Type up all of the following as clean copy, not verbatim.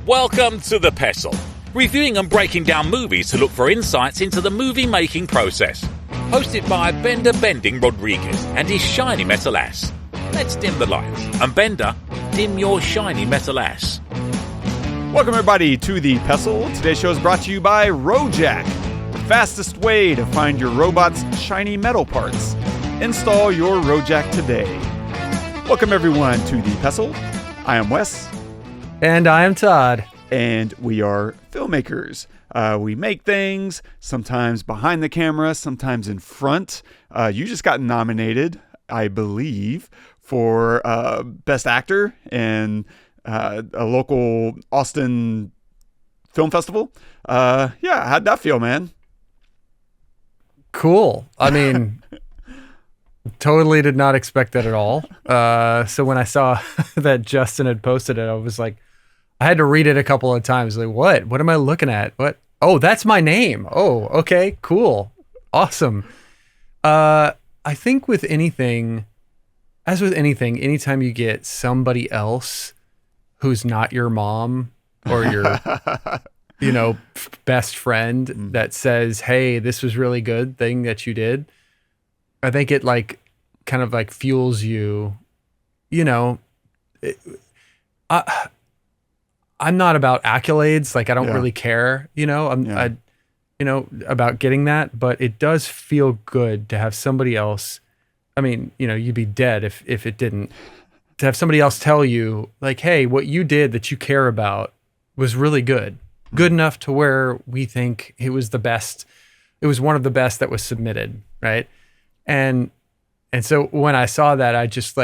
Welcome to the Pestle, reviewing and breaking down movies to look for insights into the movie-making process. Hosted by Bender Bending Rodriguez and his shiny metal ass. Let's dim the lights, and Bender, dim your shiny metal ass. Welcome everybody to the Pestle. Today's show is brought to you by Rojack, the fastest way to find your robot's shiny metal parts. Install your Rojack today. Welcome everyone to the Pestle. I am Wes. And I am Todd. And we are filmmakers. We make things, sometimes behind the camera, sometimes in front. You just got nominated, I believe, for Best Actor in a local Austin film festival. How'd that feel, man? Cool. I mean, totally did not expect that at all. So when I saw that Justin had posted it, I was like, I had to read it a couple of times. Like, what? What am I looking at? What? Oh, that's my name. Oh, okay, cool. Awesome. I think with anything, anytime you get somebody else who's not your mom or your, best friend that says, hey, this was really good thing that you did, I think it kind of fuels you, I'm not about accolades. I don't really care, about getting that, but it does feel good to have somebody else. I mean, you'd be dead if it didn't. To have somebody else tell you hey, what you did that you care about was really good. Good enough to where we think it was the best. It was one of the best that was submitted. Right. And so when I saw that, I just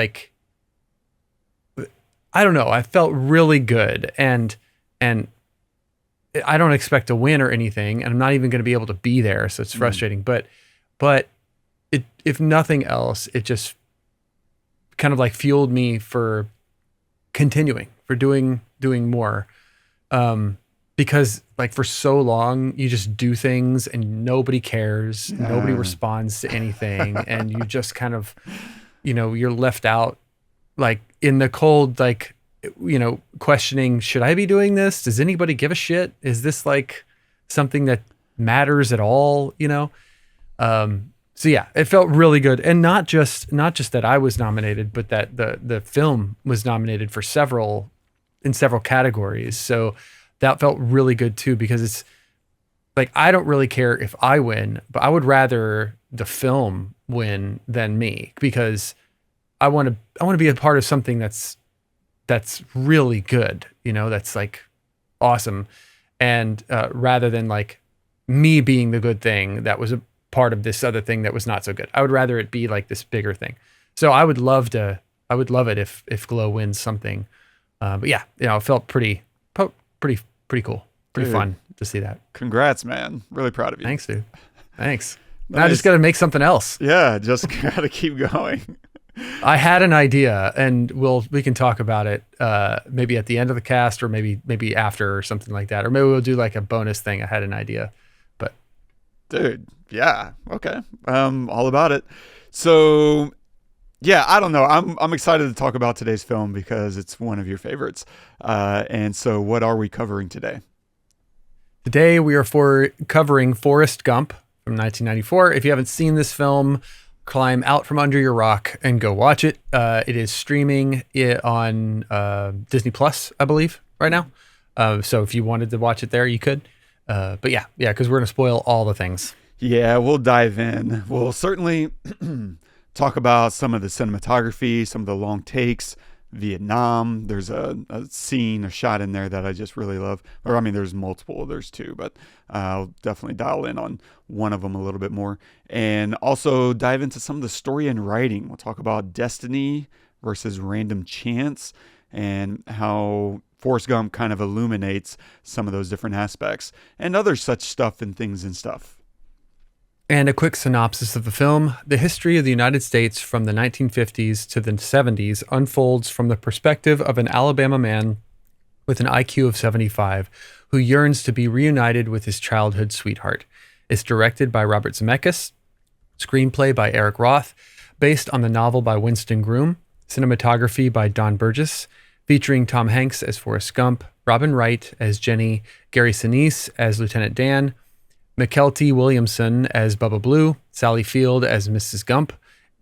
I don't know. I felt really good, and I don't expect to win or anything, and I'm not even going to be able to be there, so it's frustrating. But it, if nothing else, it just kind of fueled me for continuing, for doing more, because for so long you just do things and nobody cares, nobody responds to anything, and you just kind of, you're left out. In the cold, questioning, should I be doing this? Does anybody give a shit? Is this something that matters at all? So yeah, it felt really good. And not just that I was nominated, but that the film was nominated for several categories. So that felt really good too, because it's I don't really care if I win, but I would rather the film win than me, because I want to be a part of something that's really good, that's awesome. And rather than me being the good thing that was a part of this other thing that was not so good. I would rather it be this bigger thing. So I would love it if Glow wins something. But yeah, it felt pretty cool. Pretty fun to see that. Congrats, man. Really proud of you. Thanks, dude. Thanks. Nice. Now I just got to make something else. Yeah, just got to keep going. I had an idea, and we can talk about it maybe at the end of the cast, or maybe after, or something like that, or maybe we'll do a bonus thing. I had an idea, but dude, yeah, okay, all about it. So yeah, I don't know. I'm excited to talk about today's film because it's one of your favorites. And so, what are we covering today? Today we are covering Forrest Gump from 1994. If you haven't seen this film, climb out from under your rock and go watch it. It is streaming on Disney Plus, I believe, right now. So if you wanted to watch it there, you could. But yeah, because we're going to spoil all the things. Yeah, we'll dive in. We'll certainly talk about some of the cinematography, some of the long takes, Vietnam. There's a scene, a shot in there that I just really love. Or, I mean, there's multiple. There's two, but I'll definitely dial in on one of them a little bit more. And also dive into some of the story and writing. We'll talk about destiny versus random chance and how Forrest Gump kind of illuminates some of those different aspects and other such stuff and things and stuff. And a quick synopsis of the film. The history of the United States from the 1950s to the 70s unfolds from the perspective of an Alabama man with an IQ of 75 who yearns to be reunited with his childhood sweetheart. It's directed by Robert Zemeckis, screenplay by Eric Roth, based on the novel by Winston Groom, cinematography by Don Burgess, featuring Tom Hanks as Forrest Gump, Robin Wright as Jenny, Gary Sinise as Lieutenant Dan, McKelty Williamson as Bubba Blue, Sally Field as Mrs. Gump,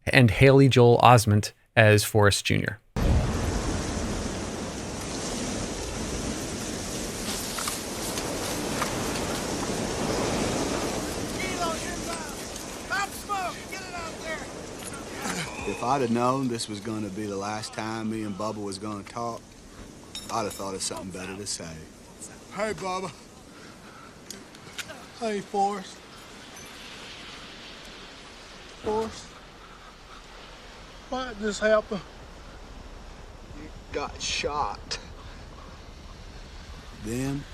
and Haley Joel Osment as Forrest Jr. If I'd have known this was going to be the last time me and Bubba was going to talk, I'd have thought of something better to say. Hey, Bubba. Hey, Forrest. Forrest. Why did this happen? You got shot. Then,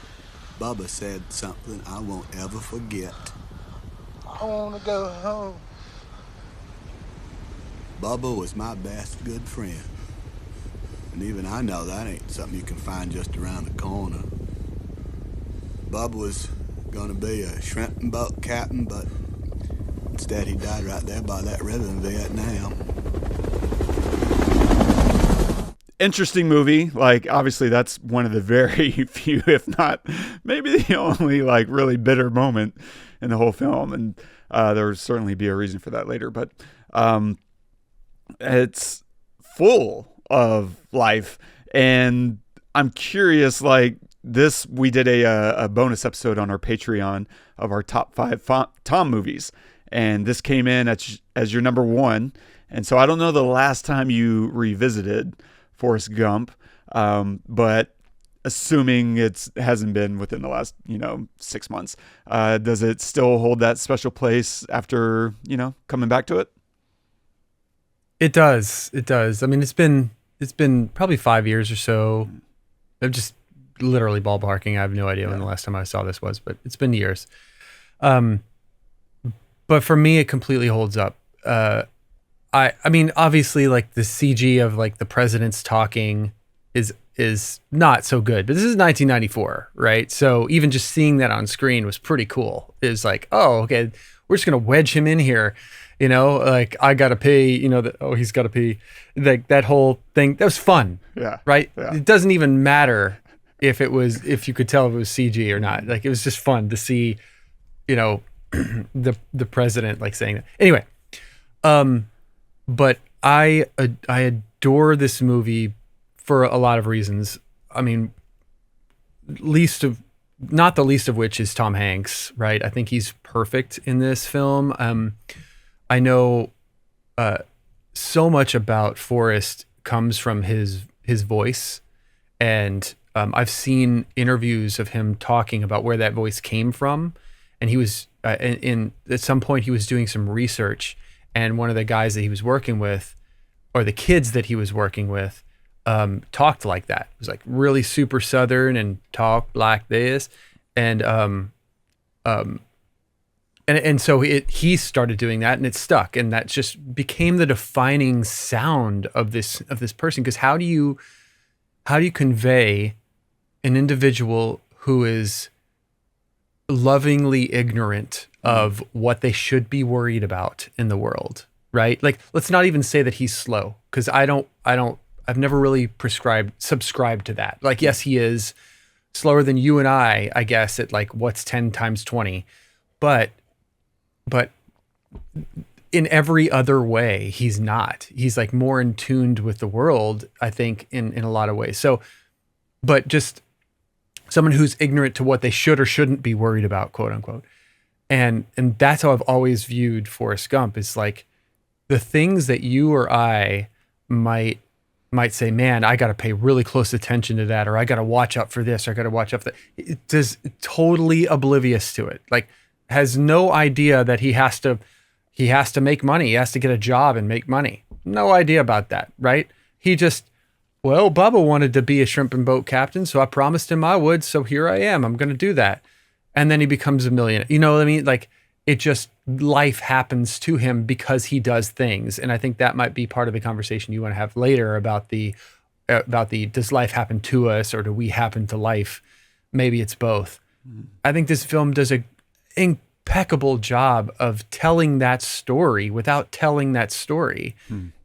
Bubba said something I won't ever forget. I want to go home. Bubba was my best good friend. And even I know that ain't something you can find just around the corner. Bubba was gonna be a shrimp and boat captain, but instead he died right there by that river in Vietnam. Interesting movie. Like, obviously that's one of the very few, if not maybe the only, like, really bitter moment in the whole film. And there will certainly be a reason for that later. But it's full of life. And I'm curious, like, this, we did a bonus episode on our Patreon of our top 5 Tom movies. And this came in as your number 1. And so I don't know the last time you revisited Forrest Gump, but assuming it hasn't been within the last, 6 months, does it still hold that special place after, coming back to it? It does. It does. I mean, it's been probably 5 years or so. I'm just literally ballparking. I have no idea when the last time I saw this was, but it's been years. But for me, it completely holds up. I mean, obviously, like, the CG of, like, the presidents talking is not so good, but this is 1994, right? So even just seeing that on screen was pretty cool. It was like, oh, okay, we're just gonna wedge him in here, like, I gotta pee, he's gotta pee, like, that whole thing. That was fun, right? Yeah. It doesn't even matter if you could tell if it was CG or not. Like, it was just fun to see, the president, like, saying that. Anyway, but I adore this movie for a lot of reasons. I mean, not the least of which is Tom Hanks, right? I think he's perfect in this film. I know so much about Forrest comes from his voice, and I've seen interviews of him talking about where that voice came from, and he was at some point he was doing some research, and one of the guys that he was working with, or the kids that he was working with, talked like that. It was like really super Southern and talked like this, and so he started doing that, and it stuck, and that just became the defining sound of this person. Because how do you convey an individual who is lovingly ignorant of what they should be worried about in the world, right? Like, let's not even say that he's slow, because I've never really subscribed to that. Like, yes, he is slower than you and I guess, at, like, what's 10 times 20, but in every other way, he's not. He's, like, more in tuned with the world, I think, in a lot of ways. So, but just someone who's ignorant to what they should or shouldn't be worried about, quote unquote. And that's how I've always viewed Forrest Gump, is like the things that you or I might say, man, I got to pay really close attention to that, or I got to watch out for this, or I got to watch out for that. It is totally oblivious to it. Like, has no idea that he has to make money. He has to get a job and make money. No idea about that, right? He just, well, Bubba wanted to be a shrimp and boat captain, so I promised him I would, so here I am. I'm going to do that. And then he becomes a millionaire. You know what I mean? Like, it just, life happens to him because he does things. And I think that might be part of the conversation you want to have later about the does life happen to us, or do we happen to life? Maybe it's both. I think this film does a impeccable job of telling that story without telling that story.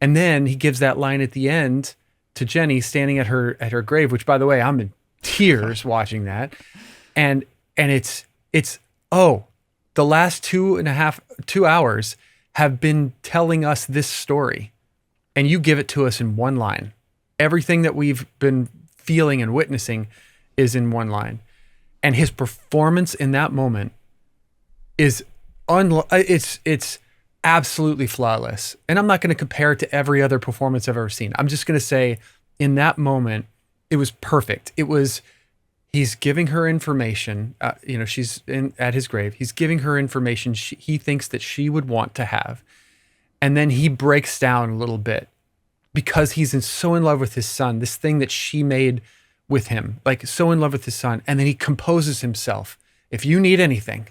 And then he gives that line at the end to Jenny standing at her grave, which, by the way, I'm in tears watching that. And it's the last 2 hours have been telling us this story, and you give it to us in one line. Everything that we've been feeling and witnessing is in one line. And his performance in that moment is it's absolutely flawless. And I'm not going to compare it to every other performance I've ever seen. I'm just going to say in that moment, it was perfect. He's giving her information. She's at his grave. He's giving her information he thinks that she would want to have. And then he breaks down a little bit because he's so in love with his son, this thing that she made with him, like so in love with his son. And then he composes himself. If you need anything,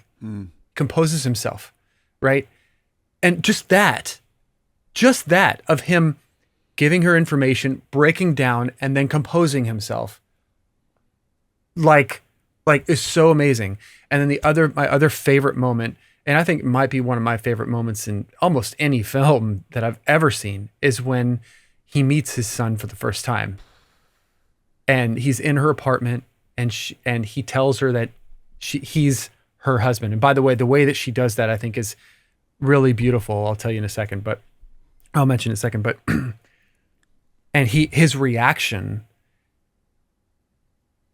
composes himself, right? And just that of him giving her information, breaking down, and then composing himself, like is so amazing. And then my other favorite moment, and I think it might be one of my favorite moments in almost any film that I've ever seen, is when he meets his son for the first time. And he's in her apartment, and he tells her that he's her husband. And by the way that she does that, I think, is really beautiful. I'll tell you in a second, but I'll mention in a second. But and his reaction,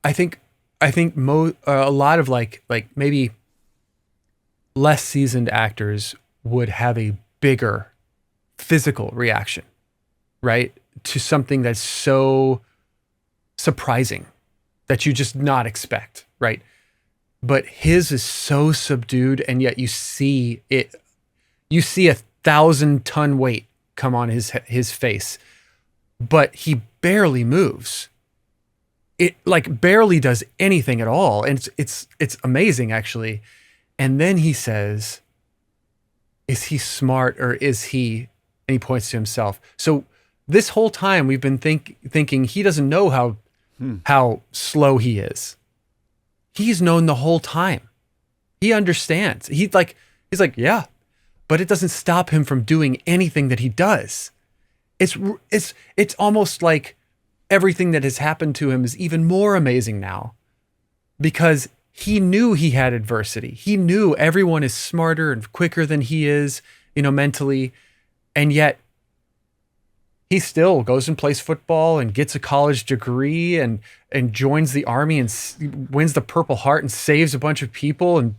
I think a lot of like maybe less seasoned actors would have a bigger physical reaction, right, to something that's so surprising that you just not expect, right? But his is so subdued, and yet you see it. You see 1,000-ton weight come on his face, but he barely moves. It like barely does anything at all, and it's amazing actually. And then he says, "Is he smart or is he?" And he points to himself. So this whole time we've been thinking he doesn't know how slow he is. He's known the whole time. He understands. He's like, yeah, but it doesn't stop him from doing anything that he does. It's almost like everything that has happened to him is even more amazing now, because he knew he had adversity. He knew everyone is smarter and quicker than he is, mentally. And yet he still goes and plays football and gets a college degree and joins the army and wins the Purple Heart and saves a bunch of people and,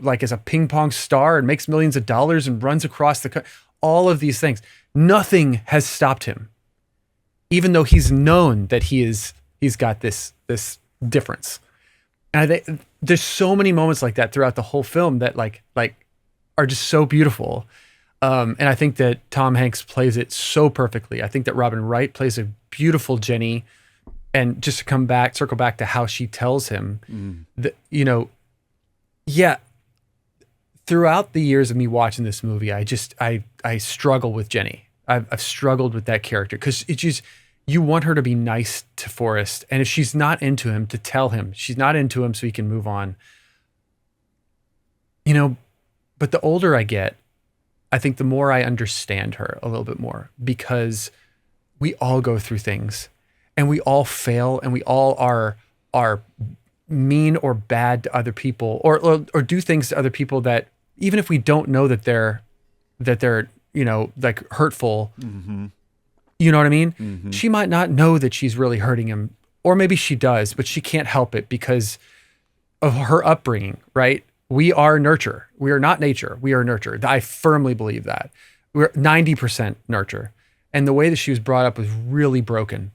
like as a ping pong star and makes millions of dollars and runs across the country. All of these things. Nothing has stopped him, even though he's known that he's got this difference. And there's so many moments like that throughout the whole film that like are just so beautiful. And I think that Tom Hanks plays it so perfectly. I think that Robin Wright plays a beautiful Jenny. And just to circle back to how she tells him that, throughout the years of me watching this movie, I struggle with Jenny. I've struggled with that character because it's just, you want her to be nice to Forrest. And if she's not into him, to tell him she's not into him so he can move on. But the older I get, I think the more I understand her a little bit more, because we all go through things and we all fail and we all are mean or bad to other people or do things to other people that even if we don't know that they're like hurtful, you know what I mean? She might not know that she's really hurting him, or maybe she does, but she can't help it because of her upbringing, right? We are nurture. We are not nature. We are nurture. I firmly believe that. We're 90% nurture. And the way that she was brought up was really broken.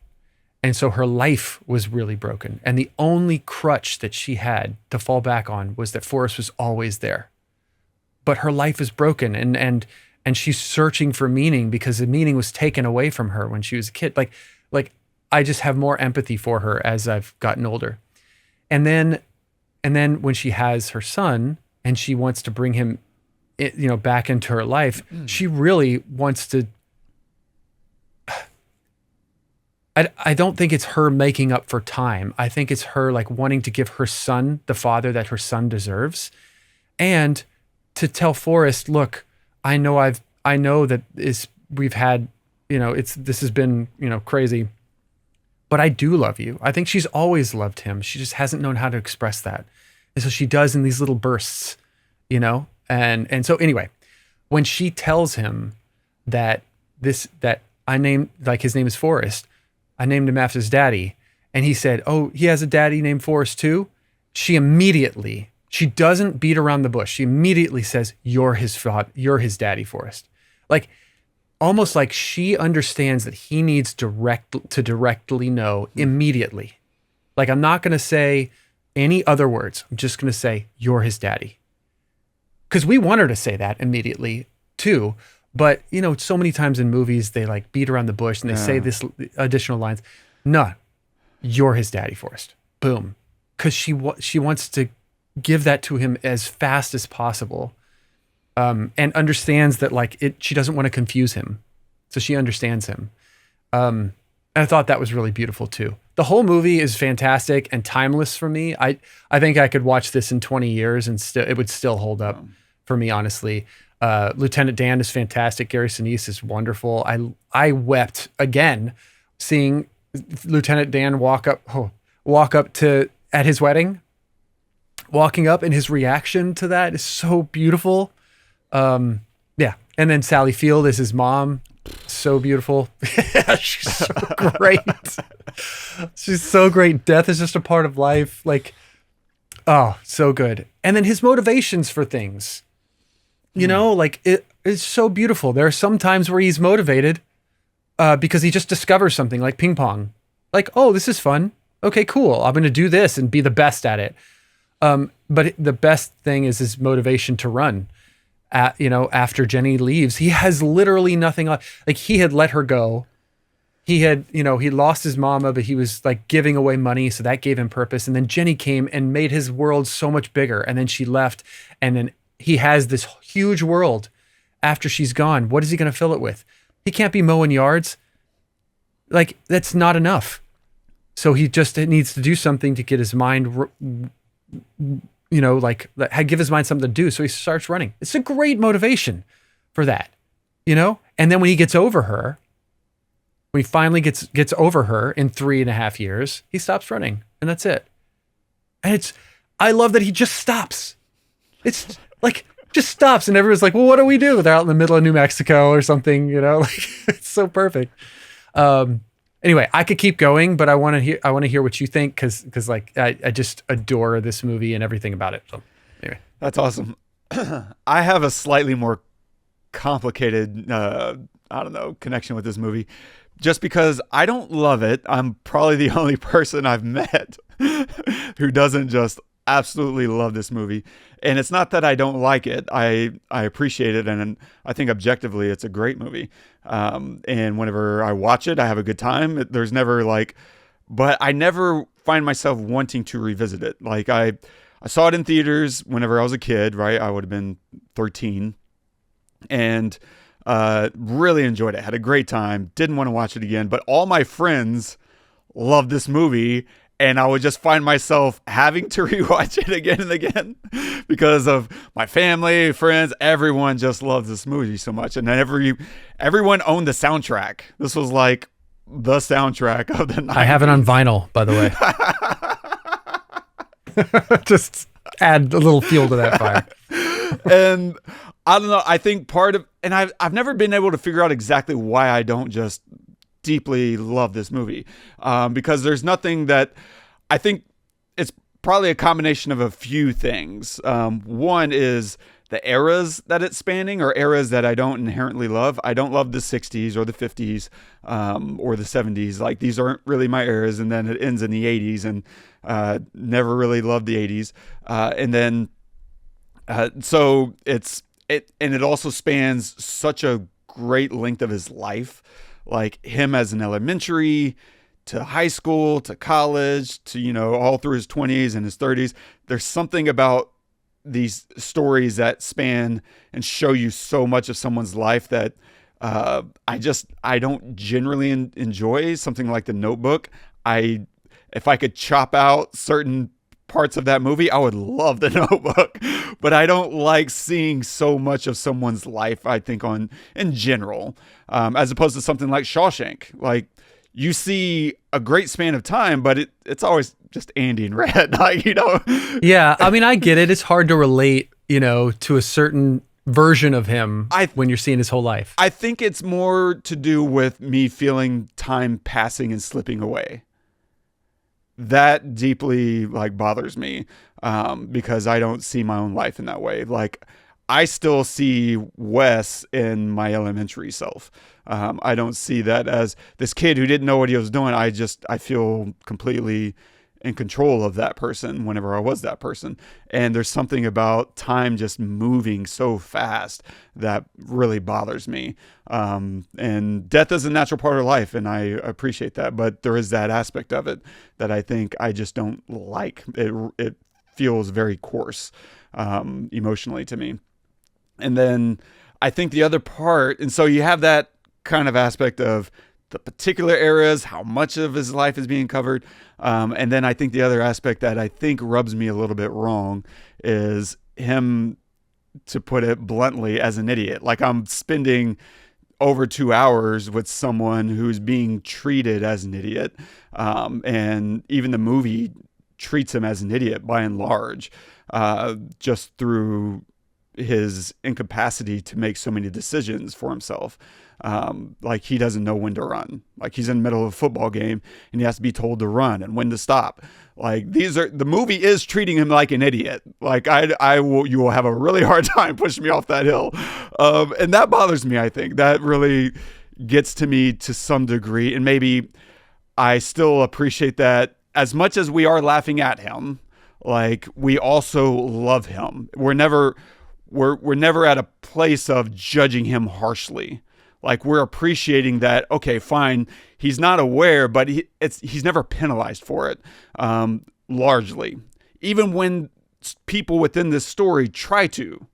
And so her life was really broken. And the only crutch that she had to fall back on was that Forrest was always there. But her life is broken and she's searching for meaning because the meaning was taken away from her when she was a kid. Like I just have more empathy for her as I've gotten older. And then when she has her son and she wants to bring him, back into her life, she really wants to. I don't think it's her making up for time. I think it's her like wanting to give her son the father that her son deserves, and to tell Forrest, look, I know that we've had, this has been, crazy, but I do love you. I think she's always loved him. She just hasn't known how to express that. And so she does in these little bursts, you know? And so anyway, when she tells him that I named, like, his name is Forrest, I named him after his daddy. And he said, oh, he has a daddy named Forrest too. She doesn't beat around the bush. She immediately says, you're his daddy, Forrest. Like, almost like she understands that he needs to directly know immediately. Like, I'm not going to say any other words. I'm just going to say, you're his daddy. Because we want her to say that immediately too. But, you know, so many times in movies, they like beat around the bush and they say this additional lines. No, you're his daddy, Forrest. Boom. Because she wants to give that to him as fast as possible. And understands that, like, she doesn't want to confuse him. So she understands him. And I thought that was really beautiful too. The whole movie is fantastic and timeless for me. I think I could watch this in 20 years and it would still hold up for me, honestly. Lieutenant Dan is fantastic. Gary Sinise is wonderful. I wept again seeing Lieutenant Dan walk up to at his wedding, walking up, and his reaction to that is so beautiful. Yeah. And then Sally Field is his mom. So beautiful. She's so great. She's so great. Death is just a part of life. Like, oh, so good. And then his motivations for things, you know, like, it's so beautiful. There are some times where he's motivated because he just discovers something, like ping pong. Like, oh, this is fun. Okay, cool. I'm going to do this and be the best at it. But the best thing is his motivation to run. After Jenny leaves, he has literally nothing left. Like, he had let her go. He had, he lost his mama, but he was like giving away money. So that gave him purpose. And then Jenny came and made his world so much bigger. And then she left. And then he has this huge world after she's gone. What is he going to fill it with? He can't be mowing yards. Like, that's not enough. So he just needs to do something to get his mind, give his mind something to do. So he starts running. It's a great motivation for that, And then when he gets over her, when he finally gets over her in 3.5 years, he stops running, and that's it. And I love that he just stops. It's like, just stops, and everyone's like, well, what do we do? They're out in the middle of New Mexico or something, like, it's so perfect. Anyway, I could keep going, but I want to hear what you think, because like, I just adore this movie and everything about it. So anyway, that's awesome. I have a slightly more complicated, connection with this movie, just because I don't love it. I'm probably the only person I've met who doesn't just absolutely love this movie. And it's not that I don't like it. I appreciate it. And I think objectively it's a great movie. And whenever I watch it, I have a good time. There's never but I never find myself wanting to revisit it. Like, I saw it in theaters whenever I was a kid, right? I would have been 13 and really enjoyed it. Had a great time. Didn't want to watch it again, but all my friends loved this movie. And I would just find myself having to rewatch it again and again because of my family, friends. Everyone just loves this movie so much. And then everyone owned the soundtrack. This was like the soundtrack of the 90s. I have it on vinyl, by the way. Just add a little fuel to that fire. And I don't know. I think I've never been able to figure out exactly why I don't just deeply love this movie, because there's nothing that I think. It's probably a combination of a few things. One is the eras that it's spanning, or eras that I don't inherently love. I don't love the 60s or the 50s or the 70s. Like, these aren't really my eras. And then it ends in the 80s, and never really loved the 80s. And then so it also spans such a great length of his life. Like, him as an elementary to high school to college to, all through his 20s and his 30s. There's something about these stories that span and show you so much of someone's life that I don't generally enjoy. Something like The Notebook. If I could chop out certain parts of that movie, I would love The Notebook, but I don't like seeing so much of someone's life, I think, in general, as opposed to something like Shawshank. Like, you see a great span of time, but it's always just Andy and Red, like, Yeah, I mean, I get it. It's hard to relate, to a certain version of him when you're seeing his whole life. I think it's more to do with me feeling time passing and slipping away. That deeply bothers me, because I don't see my own life in that way. Like, I still see Wes in my elementary self. I don't see that as this kid who didn't know what he was doing. I feel completely in control of that person whenever I was that person. And there's something about time just moving so fast that really bothers me. And death is a natural part of life, and I appreciate that. But there is that aspect of it that I think I just don't like. It feels very coarse, emotionally to me. And then I think the other part, and so you have that kind of aspect of the particular eras, how much of his life is being covered. And then I think the other aspect that I think rubs me a little bit wrong is him, to put it bluntly, as an idiot. Like, I'm spending over 2 hours with someone who's being treated as an idiot. And even the movie treats him as an idiot by and large, just through his incapacity to make so many decisions for himself. Like, he doesn't know when to run. Like, he's in the middle of a football game and he has to be told to run and when to stop. Like, the movie is treating him like an idiot. Like, you will have a really hard time pushing me off that hill. And that bothers me. I think that really gets to me to some degree. And maybe I still appreciate that as much as we are laughing at him, like, we also love him. We're never at a place of judging him harshly. Like, we're appreciating that, okay, fine, he's not aware, but he's never penalized for it, largely. Even when people within this story try to,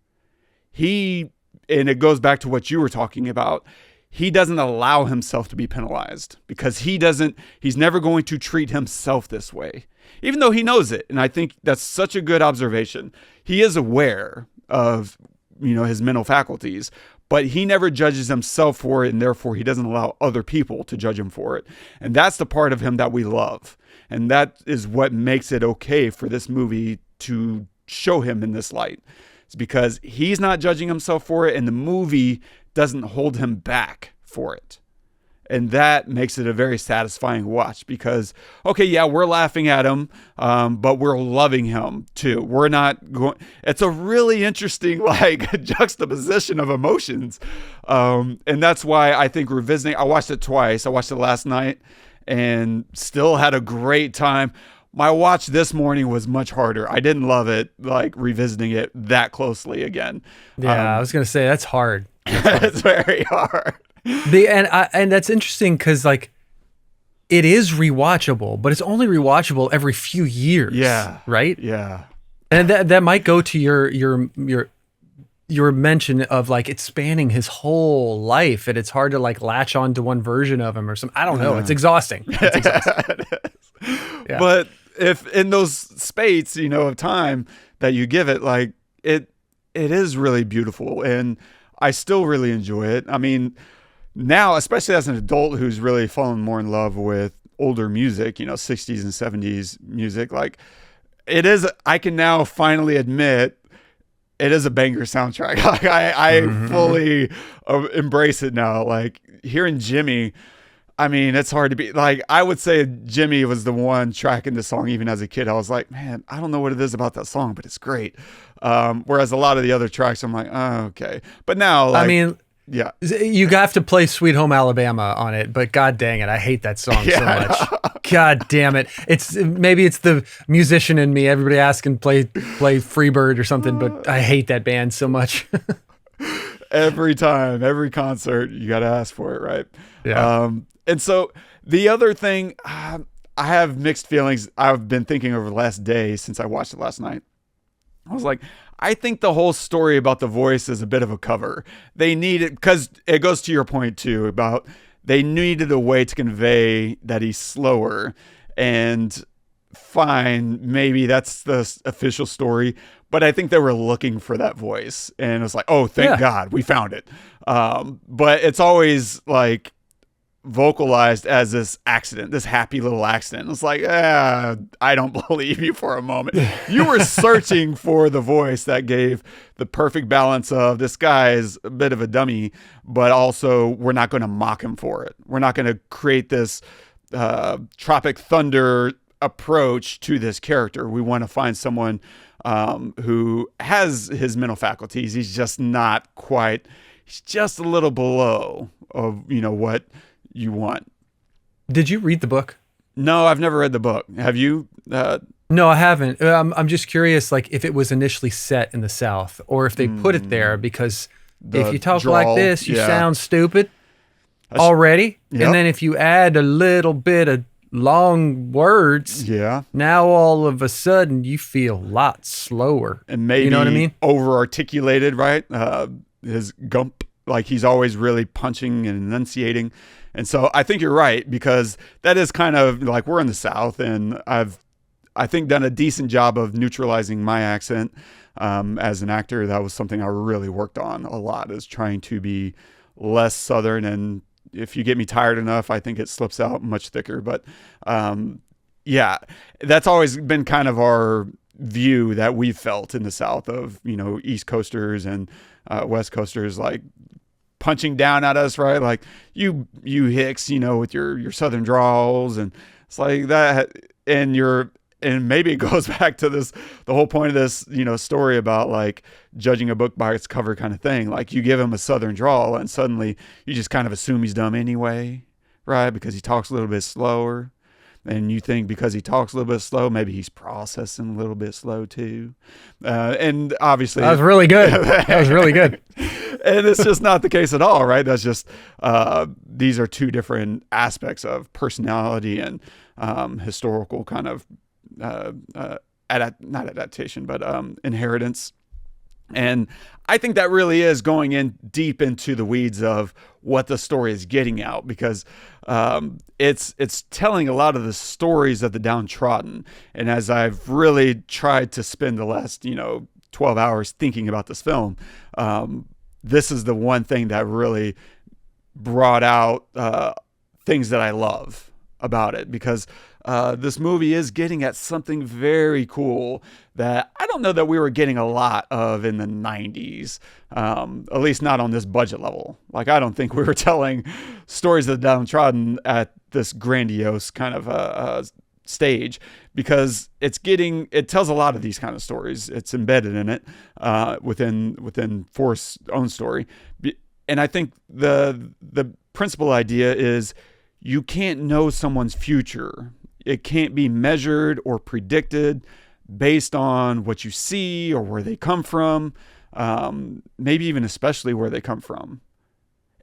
and it goes back to what you were talking about, he doesn't allow himself to be penalized because he's never going to treat himself this way, even though he knows it. And I think that's such a good observation. He is aware of, his mental faculties, but he never judges himself for it, and therefore he doesn't allow other people to judge him for it. And that's the part of him that we love. And that is what makes it okay for this movie to show him in this light. It's because he's not judging himself for it, and the movie doesn't hold him back for it. And that makes it a very satisfying watch because, okay, yeah, we're laughing at him, but we're loving him too. We're not going, it's a really interesting, juxtaposition of emotions. And that's why I think revisiting, I watched it twice. I watched it last night and still had a great time. My watch this morning was much harder. I didn't love it, revisiting it that closely again. Yeah, I was going to say that's hard. It's very hard. And that's interesting because it is rewatchable, but it's only rewatchable every few years. Yeah. Right. Yeah. And that might go to your mention of it's spanning his whole life, and it's hard to latch on to one version of him or something. I don't know. It's exhausting. It's exhausting. Yeah. But if in those spates, of time that you give it, it is really beautiful, and I still really enjoy it. I mean, now, especially as an adult who's really fallen more in love with older music, 60s and 70s music, it is, I can now finally admit it is a banger soundtrack. I fully embrace it now. Hearing Jimmy, I mean, it's hard to be I would say Jimmy was the one tracking the song. Even as a kid, I was like, man, I don't know what it is about that song, but it's great. Whereas a lot of the other tracks, I'm like, oh, okay. But now, I mean, yeah, you have to play Sweet Home Alabama on it, but god dang it, I hate that song so much. God damn it. Maybe it's the musician in me. Everybody asking play Freebird or something, but I hate that band so much. Every time, every concert, you got to ask for it, right? Yeah. And so the other thing, I have mixed feelings. I've been thinking over the last day since I watched it last night. I was like, I think the whole story about the voice is a bit of a cover. They needed, because it goes to your point too, about they needed a way to convey that he's slower. And fine, maybe that's the official story, but I think they were looking for that voice. And it was like, oh, thank God we found it. But it's always vocalized as this accident, this happy little accident. It's like, I don't believe you for a moment. You were searching for the voice that gave the perfect balance of this guy is a bit of a dummy, but also we're not going to mock him for it. We're not going to create this Tropic Thunder approach to this character. We want to find someone who has his mental faculties. He's just not quite, he's just a little below of, what you want. Did you read the book? No, I've never read the book. Have you? No, I haven't. I'm just curious, like if it was initially set in the South or if they put it there because if you talk like this, you sound stupid already. Yep. And then if you add a little bit of long words, now all of a sudden you feel a lot slower. And maybe, you know what I mean? Over articulated, right? His Gump, like he's always really punching and enunciating. And so I think you're right, because that is kind of like, we're in the South, and I think done a decent job of neutralizing my accent as an actor. That was something I really worked on a lot, is trying to be less Southern. And if you get me tired enough, I think it slips out much thicker. But that's always been kind of our view that we've felt in the South of, East Coasters and West Coasters, like punching down at us, right? Like you hicks, with your Southern drawls, and it's like that. And maybe it goes back to the whole point of this, story about like judging a book by its cover kind of thing. Like you give him a Southern drawl and suddenly you just kind of assume he's dumb anyway, right? Because he talks a little bit slower. And you think because he talks a little bit slow, maybe he's processing a little bit slow too. And obviously that was really good. That was really good. And it's just not the case at all, right? That's just, these are two different aspects of personality and historical kind of, not adaptation, but inheritance. And I think that really is going in deep into the weeds of what the story is getting out, because it's telling a lot of the stories of the downtrodden. And as I've really tried to spend the last 12 hours thinking about this film, this is the one thing that really brought out things that I love about it, because this movie is getting at something very cool that I don't know that we were getting a lot of in the 90s, at least not on this budget level. Like, I don't think we were telling stories of the downtrodden at this grandiose kind of stage, because it tells a lot of these kind of stories. It's embedded in it within Forrest's own story. And I think the principal idea is you can't know someone's future. It can't be measured or predicted based on what you see or where they come from, maybe even especially where they come from.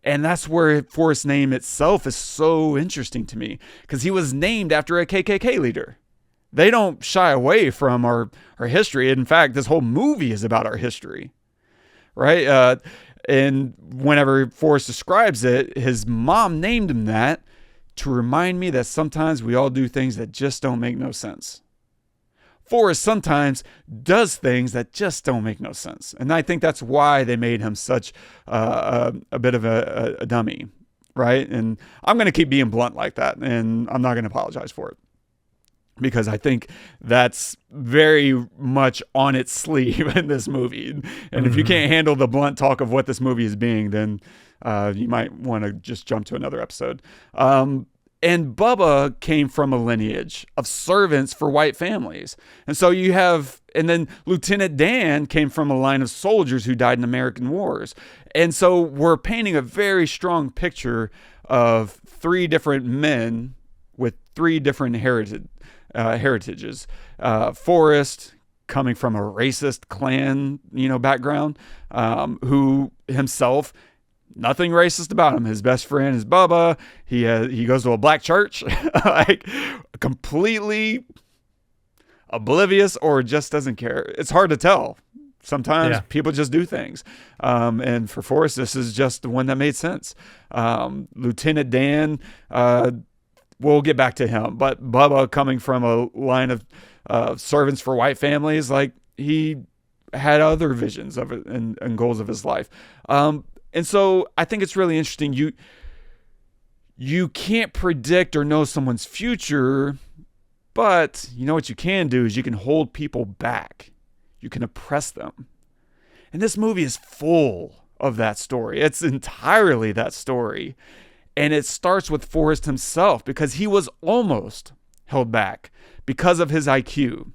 And that's where Forrest's name itself is so interesting to me, because he was named after a KKK leader. They don't shy away from our history. In fact, this whole movie is about our history, right? And whenever Forrest describes it, his mom named him that to remind me that sometimes we all do things that just don't make no sense. Forrest sometimes does things that just don't make no sense. And I think that's why they made him such a bit of a dummy, right? And I'm going to keep being blunt like that, and I'm not going to apologize for it, because I think that's very much on its sleeve in this movie. And if you can't handle the blunt talk of what this movie is being, then you might want to just jump to another episode. And Bubba came from a lineage of servants for white families. And so and then Lieutenant Dan came from a line of soldiers who died in American wars. And so we're painting a very strong picture of three different men with three different heritages. Forrest coming from a racist Klan, background, who himself, nothing racist about him. His best friend is Bubba. He goes to a black church, like completely oblivious or just doesn't care. It's hard to tell. Sometimes people just do things. And for Forrest, this is just the one that made sense. Lieutenant Dan, we'll get back to him, but Bubba coming from a line of servants for white families, like he had other visions of it and goals of his life. And so I think it's really interesting. You can't predict or know someone's future, but you know what you can do is you can hold people back. You can oppress them. And this movie is full of that story. It's entirely that story. And it starts with Forrest himself, because he was almost held back because of his IQ,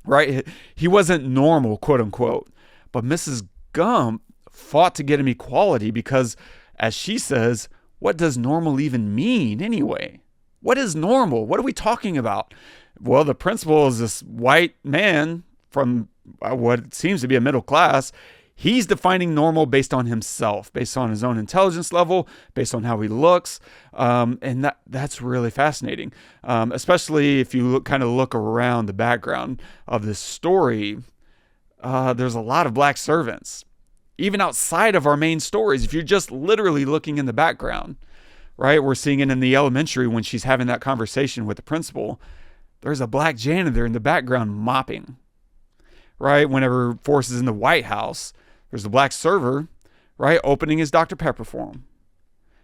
right? He wasn't normal, quote unquote. But Mrs. Gump fought to get him equality because, as she says, what does normal even mean anyway? What is normal? What are we talking about? Well, the principal is this white man from what seems to be a middle class. He's defining normal based on himself, based on his own intelligence level, based on how he looks. And that's really fascinating, especially if you kind of look around the background of this story. There's a lot of black servants, even outside of our main stories. If you're just literally looking in the background, right? We're seeing it in the elementary when she's having that conversation with the principal. There's a black janitor in the background mopping, right? Whenever Forrest is in the White House, there's the black server, right? Opening his Dr. Pepper for him,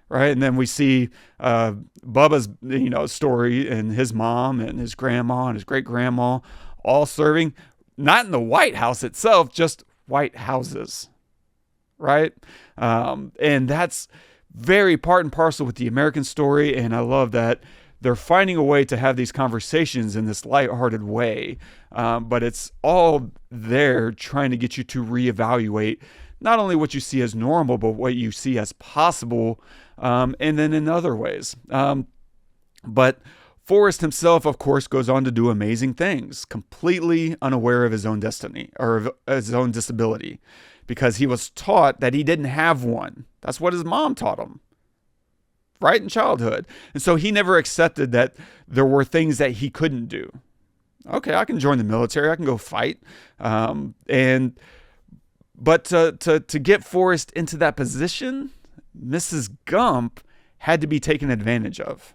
right? And then we see Bubba's, story, and his mom and his grandma and his great grandma all serving, not in the White House itself, just White Houses, right? And that's very part and parcel with the American story. And I love that they're finding a way to have these conversations in this lighthearted way. But it's all there trying to get you to reevaluate not only what you see as normal, but what you see as possible, and then in other ways. But Forrest himself, of course, goes on to do amazing things, completely unaware of his own destiny or of his own disability, because he was taught that he didn't have one. That's what his mom taught him, right, in childhood. And so he never accepted that there were things that he couldn't do. Okay, I can join the military. I can go fight. But to get Forrest into that position, Mrs. Gump had to be taken advantage of.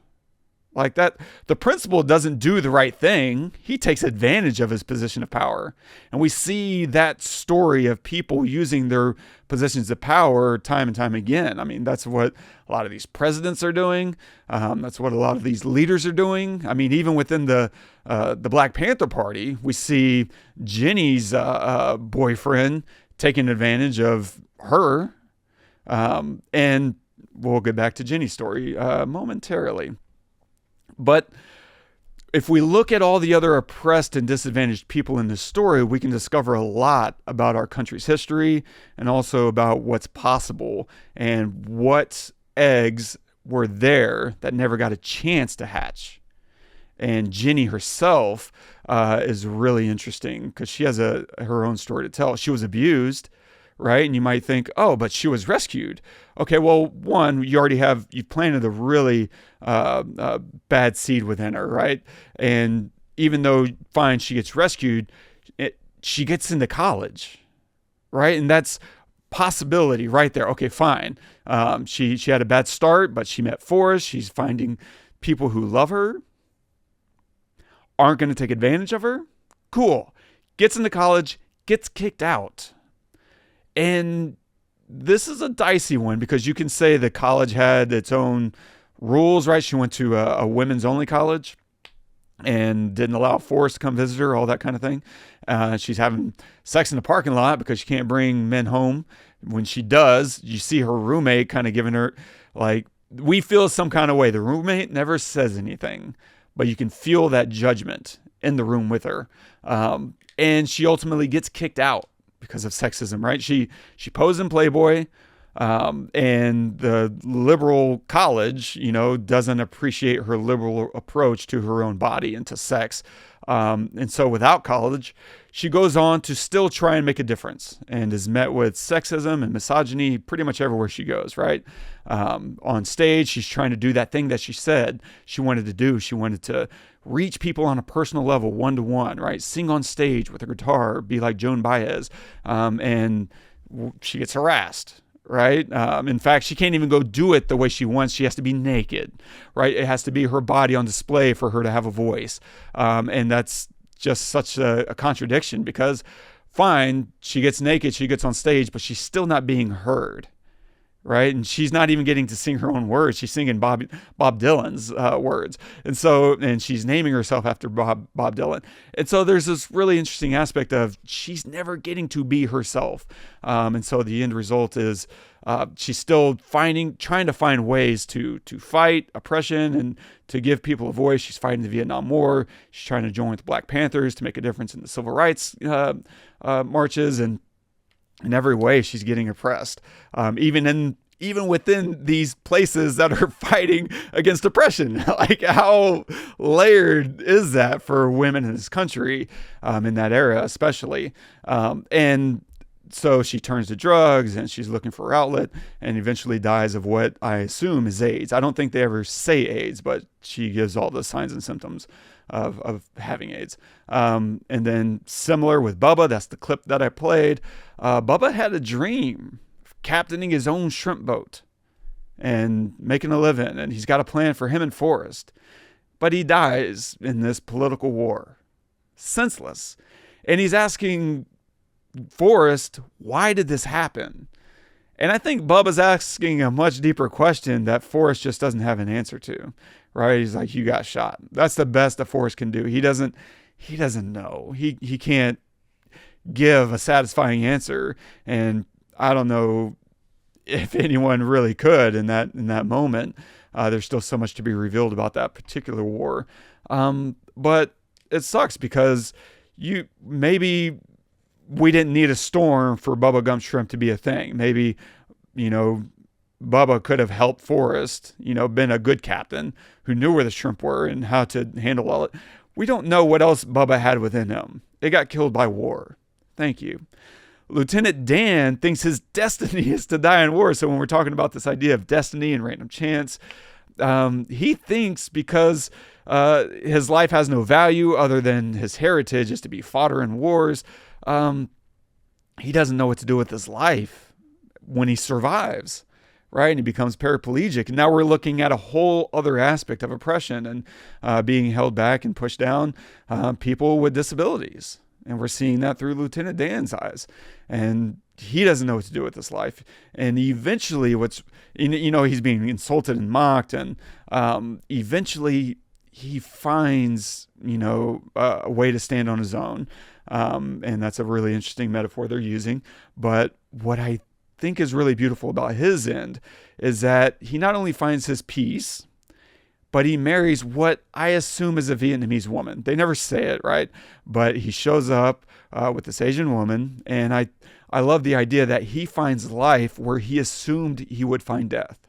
Like that, the principal doesn't do the right thing. He takes advantage of his position of power. And we see that story of people using their positions of power time and time again. I mean, that's what a lot of these presidents are doing. That's what a lot of these leaders are doing. I mean, even within the Black Panther Party, we see Jenny's boyfriend taking advantage of her. And we'll get back to Jenny's story momentarily. But if we look at all the other oppressed and disadvantaged people in this story, we can discover a lot about our country's history and also about what's possible and what eggs were there that never got a chance to hatch. And Jenny herself is really interesting because she has her own story to tell. She was abused, right? And you might think, oh, but she was rescued. Okay, well, one, you've planted a really bad seed within her, right? And even though, fine, she gets rescued, she gets into college, right? And that's possibility right there. Okay, fine. She had a bad start, but she met Forrest. She's finding people who love her, aren't going to take advantage of her. Cool. Gets into college, gets kicked out. And this is a dicey one because you can say the college had its own rules, right? She went to a women's only college and didn't allow Forrest to come visit her, all that kind of thing. She's having sex in the parking lot because she can't bring men home. When she does, you see her roommate kind of giving her, like, we feel some kind of way. The roommate never says anything, but you can feel that judgment in the room with her. And she ultimately gets kicked out because of sexism, right? She posed in Playboy, and the liberal college, doesn't appreciate her liberal approach to her own body and to sex. And so without college, she goes on to still try and make a difference and is met with sexism and misogyny pretty much everywhere she goes, right? On stage, she's trying to do that thing that she said she wanted to do. She wanted to reach people on a personal level, one-to-one, right? Sing on stage with a guitar, be like Joan Baez. And she gets harassed, right? In fact, she can't even go do it the way she wants. She has to be naked, right? It has to be her body on display for her to have a voice. And that's just such a contradiction because, fine, she gets naked, she gets on stage, but she's still not being heard, right? And she's not even getting to sing her own words. She's singing Bob Dylan's words. And she's naming herself after Bob Dylan. And so there's this really interesting aspect of she's never getting to be herself. And so the end result is she's still trying to find ways to fight oppression and to give people a voice. She's fighting the Vietnam War. She's trying to join with the Black Panthers to make a difference in the civil rights marches, and in every way she's getting oppressed, even within these places that are fighting against oppression. Like, how layered is that for women in this country, in that era especially? And so she turns to drugs, and she's looking for outlet, and eventually dies of what I assume is AIDS. I don't think they ever say AIDS, but she gives all the signs and symptoms of having AIDS. And then similar with Bubba, that's the clip that I played. Bubba had a dream of captaining his own shrimp boat and making a living, and he's got a plan for him and Forrest. But he dies in this political war, senseless. And he's asking Forrest, why did this happen? And I think Bubba's asking a much deeper question that Forrest just doesn't have an answer to, right? He's like, you got shot. That's the best that Forrest can do. He doesn't know. He can't give a satisfying answer. And I don't know if anyone really could in that moment. There's still so much to be revealed about that particular war. But it sucks because maybe we didn't need a storm for Bubba Gump Shrimp to be a thing. Maybe, Bubba could have helped Forrest, been a good captain who knew where the shrimp were and how to handle all it. We don't know what else Bubba had within him. It got killed by war. Thank you. Lieutenant Dan thinks his destiny is to die in war. So when we're talking about this idea of destiny and random chance, he thinks because his life has no value other than his heritage is to be fodder in wars, he doesn't know what to do with his life when he survives, right? And he becomes paraplegic. And now we're looking at a whole other aspect of oppression and being held back and pushed down, people with disabilities. And we're seeing that through Lieutenant Dan's eyes. And he doesn't know what to do with his life. And eventually he's being insulted and mocked. And eventually he finds, a way to stand on his own. And that's a really interesting metaphor they're using. But what I think is really beautiful about his end is that he not only finds his peace, but he marries what I assume is a Vietnamese woman. They never say it, right? But he shows up with this Asian woman. And I love the idea that he finds life where he assumed he would find death.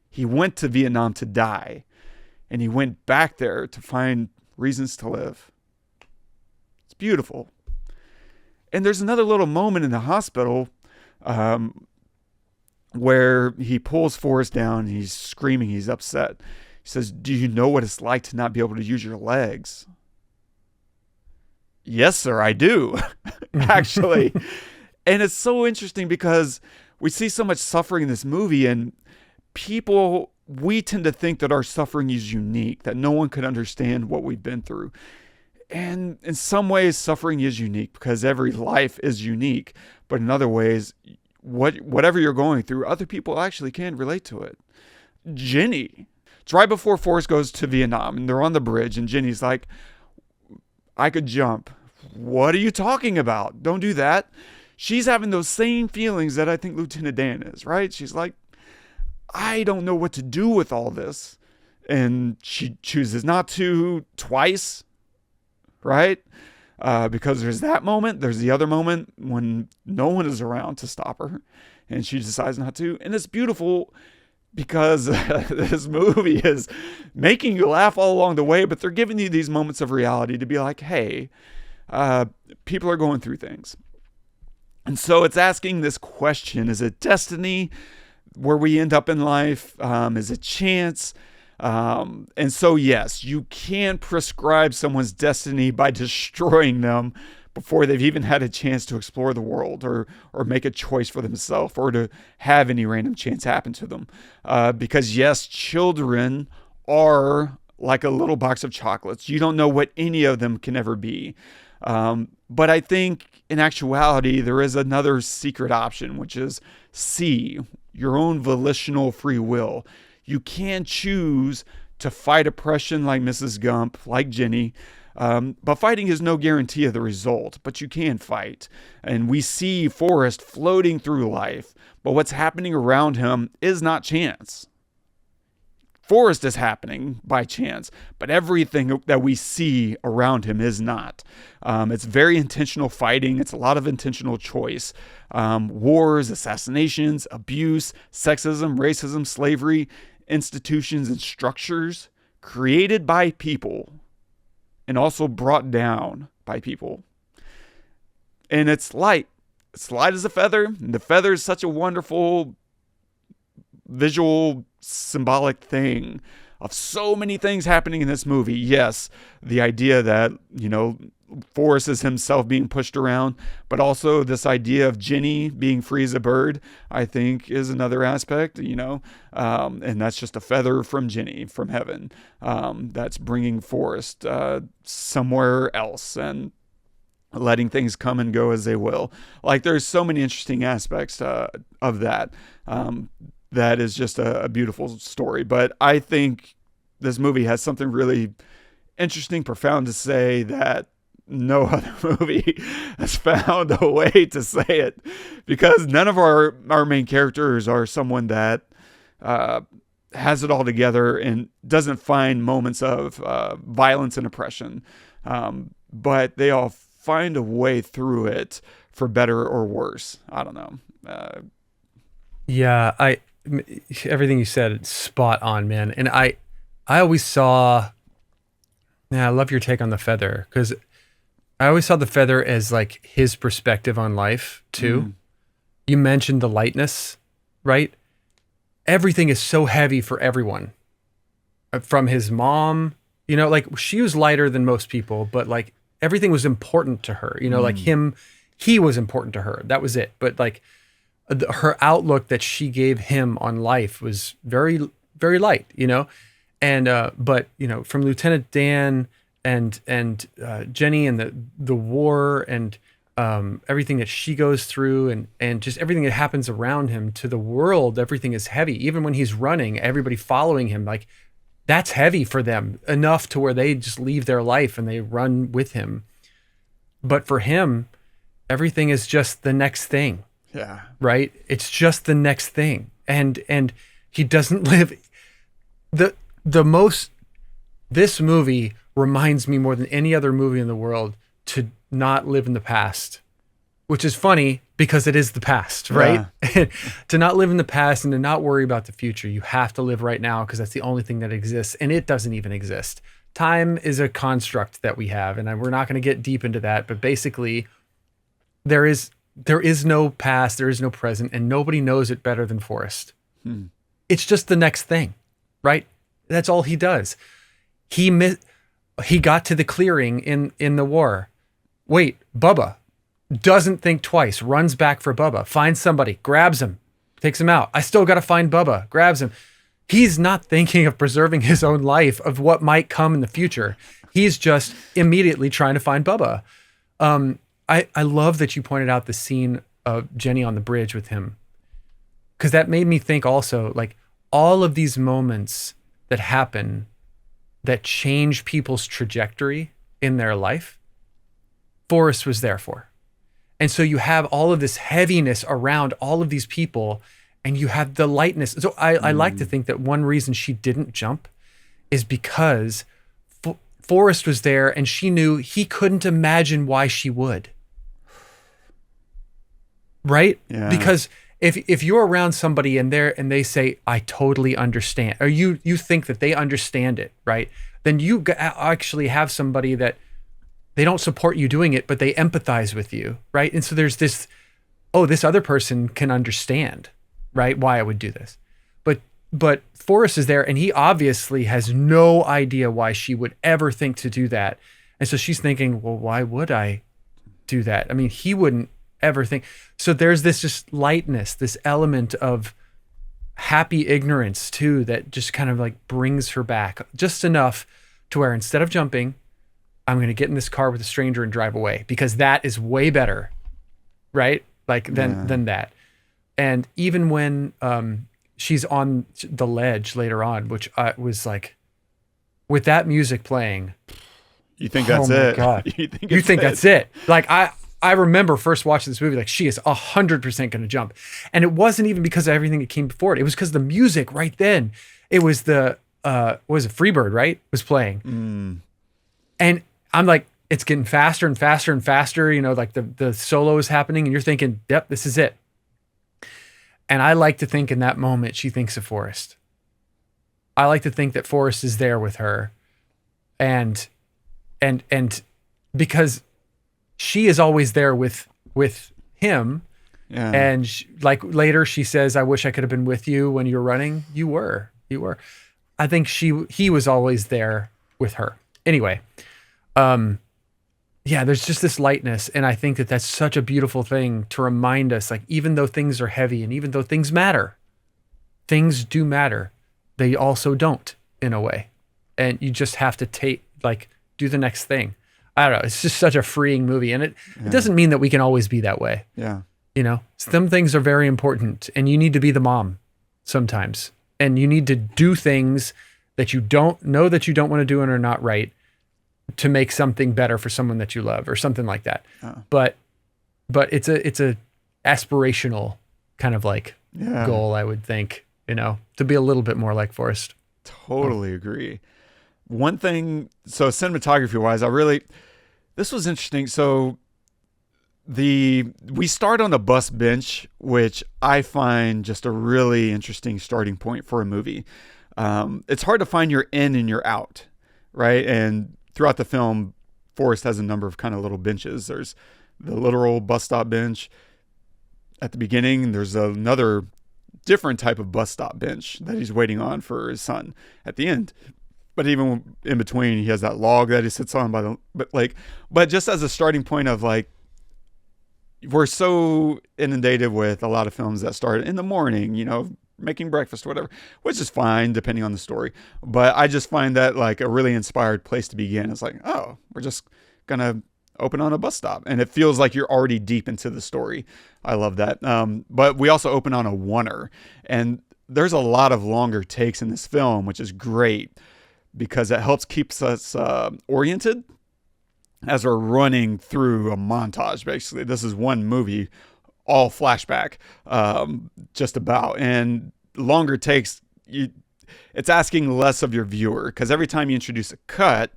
He went to Vietnam to die. And he went back there to find reasons to live. It's beautiful. And there's another little moment in the hospital where he pulls Forrest down. He's screaming. He's upset. He says, "Do you know what it's like to not be able to use your legs?" Yes, sir, I do, actually. And it's so interesting because we see so much suffering in this movie, and we tend to think that our suffering is unique, that no one could understand what we've been through. And in some ways, suffering is unique because every life is unique. But in other ways, whatever you're going through, other people actually can relate to it. Jenny, it's right before Forrest goes to Vietnam, and they're on the bridge, and Jenny's like, "I could jump." What are you talking about? Don't do that. She's having those same feelings that I think Lieutenant Dan is, right? She's like, I don't know what to do with all this. And she chooses not to twice, right? Because there's that moment. There's the other moment when no one is around to stop her. And she decides not to. And it's beautiful because this movie is making you laugh all along the way, but they're giving you these moments of reality to be like, hey, people are going through things. And so it's asking this question, is it destiny where we end up in life? Is it chance? And so, yes, you can prescribe someone's destiny by destroying them before they've even had a chance to explore the world or make a choice for themselves or to have any random chance happen to them. Because, yes, children are like a little box of chocolates. You don't know what any of them can ever be. But I think in actuality, there is another secret option, which is C, your own volitional free will. You can choose to fight oppression like Mrs. Gump, like Jenny, but fighting is no guarantee of the result, but you can fight. And we see Forrest floating through life, but what's happening around him is not chance. Forrest is happening by chance, but everything that we see around him is not. It's very intentional fighting. It's a lot of intentional choice. Wars, assassinations, abuse, sexism, racism, slavery, institutions and structures created by people and also brought down by people. And it's light. It's light as a feather. And the feather is such a wonderful visual symbolic thing of so many things happening in this movie. Yes, the idea that, Forrest is himself being pushed around, but also this idea of Jenny being free as a bird, I think is another aspect, and that's just a feather from Jenny, from heaven, that's bringing Forrest somewhere else and letting things come and go as they will. Like, there's so many interesting aspects of that. That is just a beautiful story. But I think this movie has something really interesting, profound to say that no other movie has found a way to say it, because none of our main characters are someone that has it all together and doesn't find moments of violence and oppression. But they all find a way through it for better or worse. I don't know. Yeah, everything you said, it's spot on, man. And I always saw, I love your take on the feather, because I always saw the feather as like his perspective on life too. You mentioned the lightness, right? Everything is so heavy for everyone. From his mom, like she was lighter than most people, but like everything was important to her, like he was important to her. That was it. But like her outlook that she gave him on life was very, very light, and, but, from Lieutenant Dan and Jenny and the war and everything that she goes through and just everything that happens around him to the world, everything is heavy. Even when he's running, everybody following him, like that's heavy for them enough to where they just leave their life and they run with him. But for him, everything is just the next thing. Yeah. Right? It's just the next thing. And he doesn't live this movie reminds me more than any other movie in the world to not live in the past, which is funny because it is the past, right? Yeah. To not live in the past and to not worry about the future. You have to live right now because that's the only thing that exists, and it doesn't even exist. Time is a construct that we have, and we're not going to get deep into that, but basically there is no past, there is no present, and nobody knows it better than Forrest. It's just the next thing, right? That's all he does. He got to the clearing in the war. Wait, Bubba doesn't think twice, runs back for Bubba, finds somebody, grabs him, takes him out. I still got to find Bubba, grabs him. He's not thinking of preserving his own life, of what might come in the future. He's just immediately trying to find Bubba. I love that you pointed out the scene of Jenny on the bridge with him, because that made me think also, like, all of these moments that happen that change people's trajectory in their life, Forrest was there for. And so you have all of this heaviness around all of these people, and you have the lightness. So I like to think that one reason she didn't jump is because Forrest was there and she knew he couldn't imagine why she would. Right? Yeah. Because if you're around somebody and they say, I totally understand, or you think that they understand it, right? Then you actually have somebody that they don't support you doing it, but they empathize with you, right? And so there's this, this other person can understand, right, why I would do this. But Forrest is there and he obviously has no idea why she would ever think to do that. And so she's thinking, well, why would I do that? I mean, he wouldn't ever think. So there's this just lightness, this element of happy ignorance too, that just kind of like brings her back just enough to where instead of jumping, I'm going to get in this car with a stranger and drive away, because that is way better, right? Like than that. And even when she's on the ledge later on, which I was like, with that music playing, You think that's oh my it? God. You think that's it? Like I remember first watching this movie, like she is 100% going to jump. And it wasn't even because of everything that came before it. It was because the music right then. It was the, what was it, Freebird, right? Was playing. And I'm like, it's getting faster and faster and faster. You know, like the solo is happening and you're thinking, yep, this is it. And I like to think in that moment, she thinks of Forrest. I like to think that Forrest is there with her. And because she is always there with him. Yeah. And like later she says, I wish I could have been with you when you were running. You were. I think he was always there with her. Anyway, yeah, there's just this lightness. And I think that that's such a beautiful thing to remind us, like, even though things are heavy and even though things matter, things do matter. They also don't, in a way. And you just have to do the next thing. I don't know. It's just such a freeing movie. And it doesn't mean that we can always be that way. Yeah. You know, some things are very important and you need to be the mom sometimes. And you need to do things that you don't know that you don't want to do and are not right to make something better for someone that you love or something like that. But it's a aspirational kind of like goal, I would think, you know, to be a little bit more like Forrest. Totally agree. One thing, so cinematography wise, this was interesting. So we start on a bus bench, which I find just a really interesting starting point for a movie. It's hard to find your in and your out, right? And throughout the film, Forrest has a number of kind of little benches. There's the literal bus stop bench at the beginning. There's another different type of bus stop bench that he's waiting on for his son at the end. But even in between, he has that log that he sits on but just as a starting point of like, we're so inundated with a lot of films that start in the morning, you know, making breakfast or whatever, which is fine depending on the story. But I just find that like a really inspired place to begin. It's like, oh, we're just going to open on a bus stop. And it feels like you're already deep into the story. I love that. But we also open on a oneer. And there's a lot of longer takes in this film, which is great because it helps keeps us oriented as we're running through a montage. Basically, this is one movie, all flashback, just about. And longer takes, it's asking less of your viewer because every time you introduce a cut,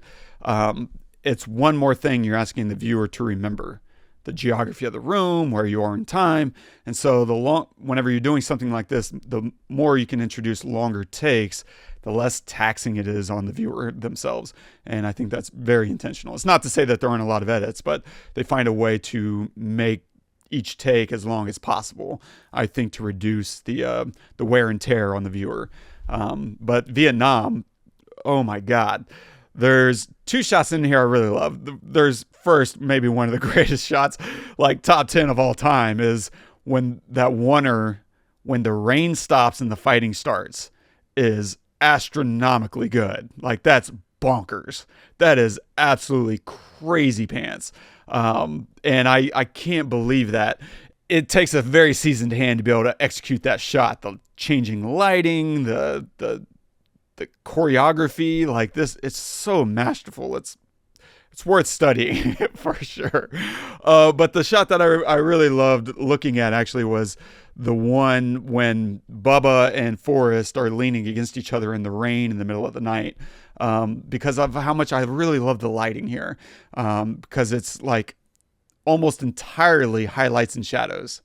it's one more thing you're asking the viewer to remember. The geography of the room, where you are in time. And so whenever you're doing something like this, the more you can introduce longer takes, the less taxing it is on the viewer themselves. And I think that's very intentional. It's not to say that there aren't a lot of edits, but they find a way to make each take as long as possible, I think, to reduce the wear and tear on the viewer. But Vietnam, oh my God. There's two shots in here I really love. There's first, maybe one of the greatest shots, like top 10 of all time, is when the rain stops and the fighting starts, is astronomically good. Like, that's bonkers. That is absolutely crazy pants. And I can't believe that. It takes a very seasoned hand to be able to execute that shot. The changing lighting, the choreography, like this, it's so masterful. It's worth studying for sure. But the shot that I really loved looking at actually was the one when Bubba and Forrest are leaning against each other in the rain in the middle of the night, because of how much I really love the lighting here, because it's like almost entirely highlights and shadows.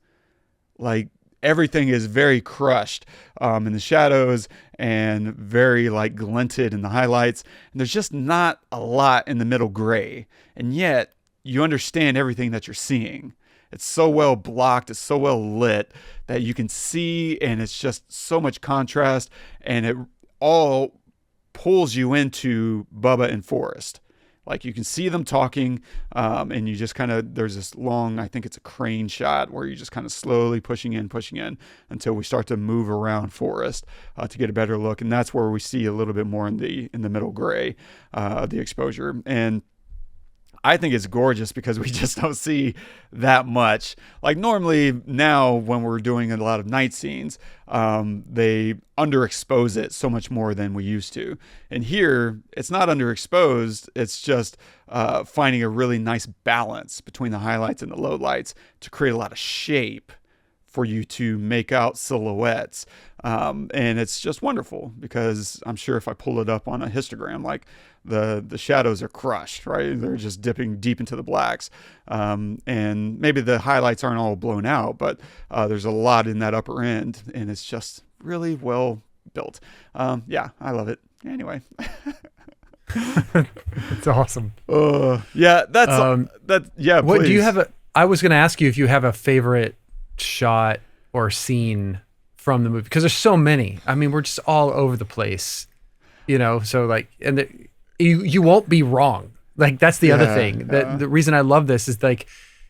Like, everything is very crushed in the shadows and very like glinted in the highlights. And there's just not a lot in the middle gray. And yet you understand everything that you're seeing. It's so well blocked. It's so well lit that you can see, and it's just so much contrast, and it all pulls you into Bubba and Forrest. Like, you can see them talking, and you just kind of, there's this long, I think it's a crane shot where you just kind of slowly pushing in until we start to move around Forrest to get a better look. And that's where we see a little bit more in the middle gray, the exposure. And I think it's gorgeous because we just don't see that much. Like normally now when we're doing a lot of night scenes, they underexpose it so much more than we used to. And here it's not underexposed. It's just finding a really nice balance between the highlights and the lowlights to create a lot of shape for you to make out silhouettes. And it's just wonderful because I'm sure if I pull it up on a histogram, like the shadows are crushed, right? They're just dipping deep into the blacks. And maybe the highlights aren't all blown out, but there's a lot in that upper end and it's just really well built. Yeah, I love it. Anyway. It's awesome. Yeah, that's that. Yeah. What please. do you have? I was going to ask you if you have a favorite shot or scene from the movie, because there's so many. I mean, we're just all over the place, so like, and you won't be wrong. Like that's the other thing. The reason I love this is like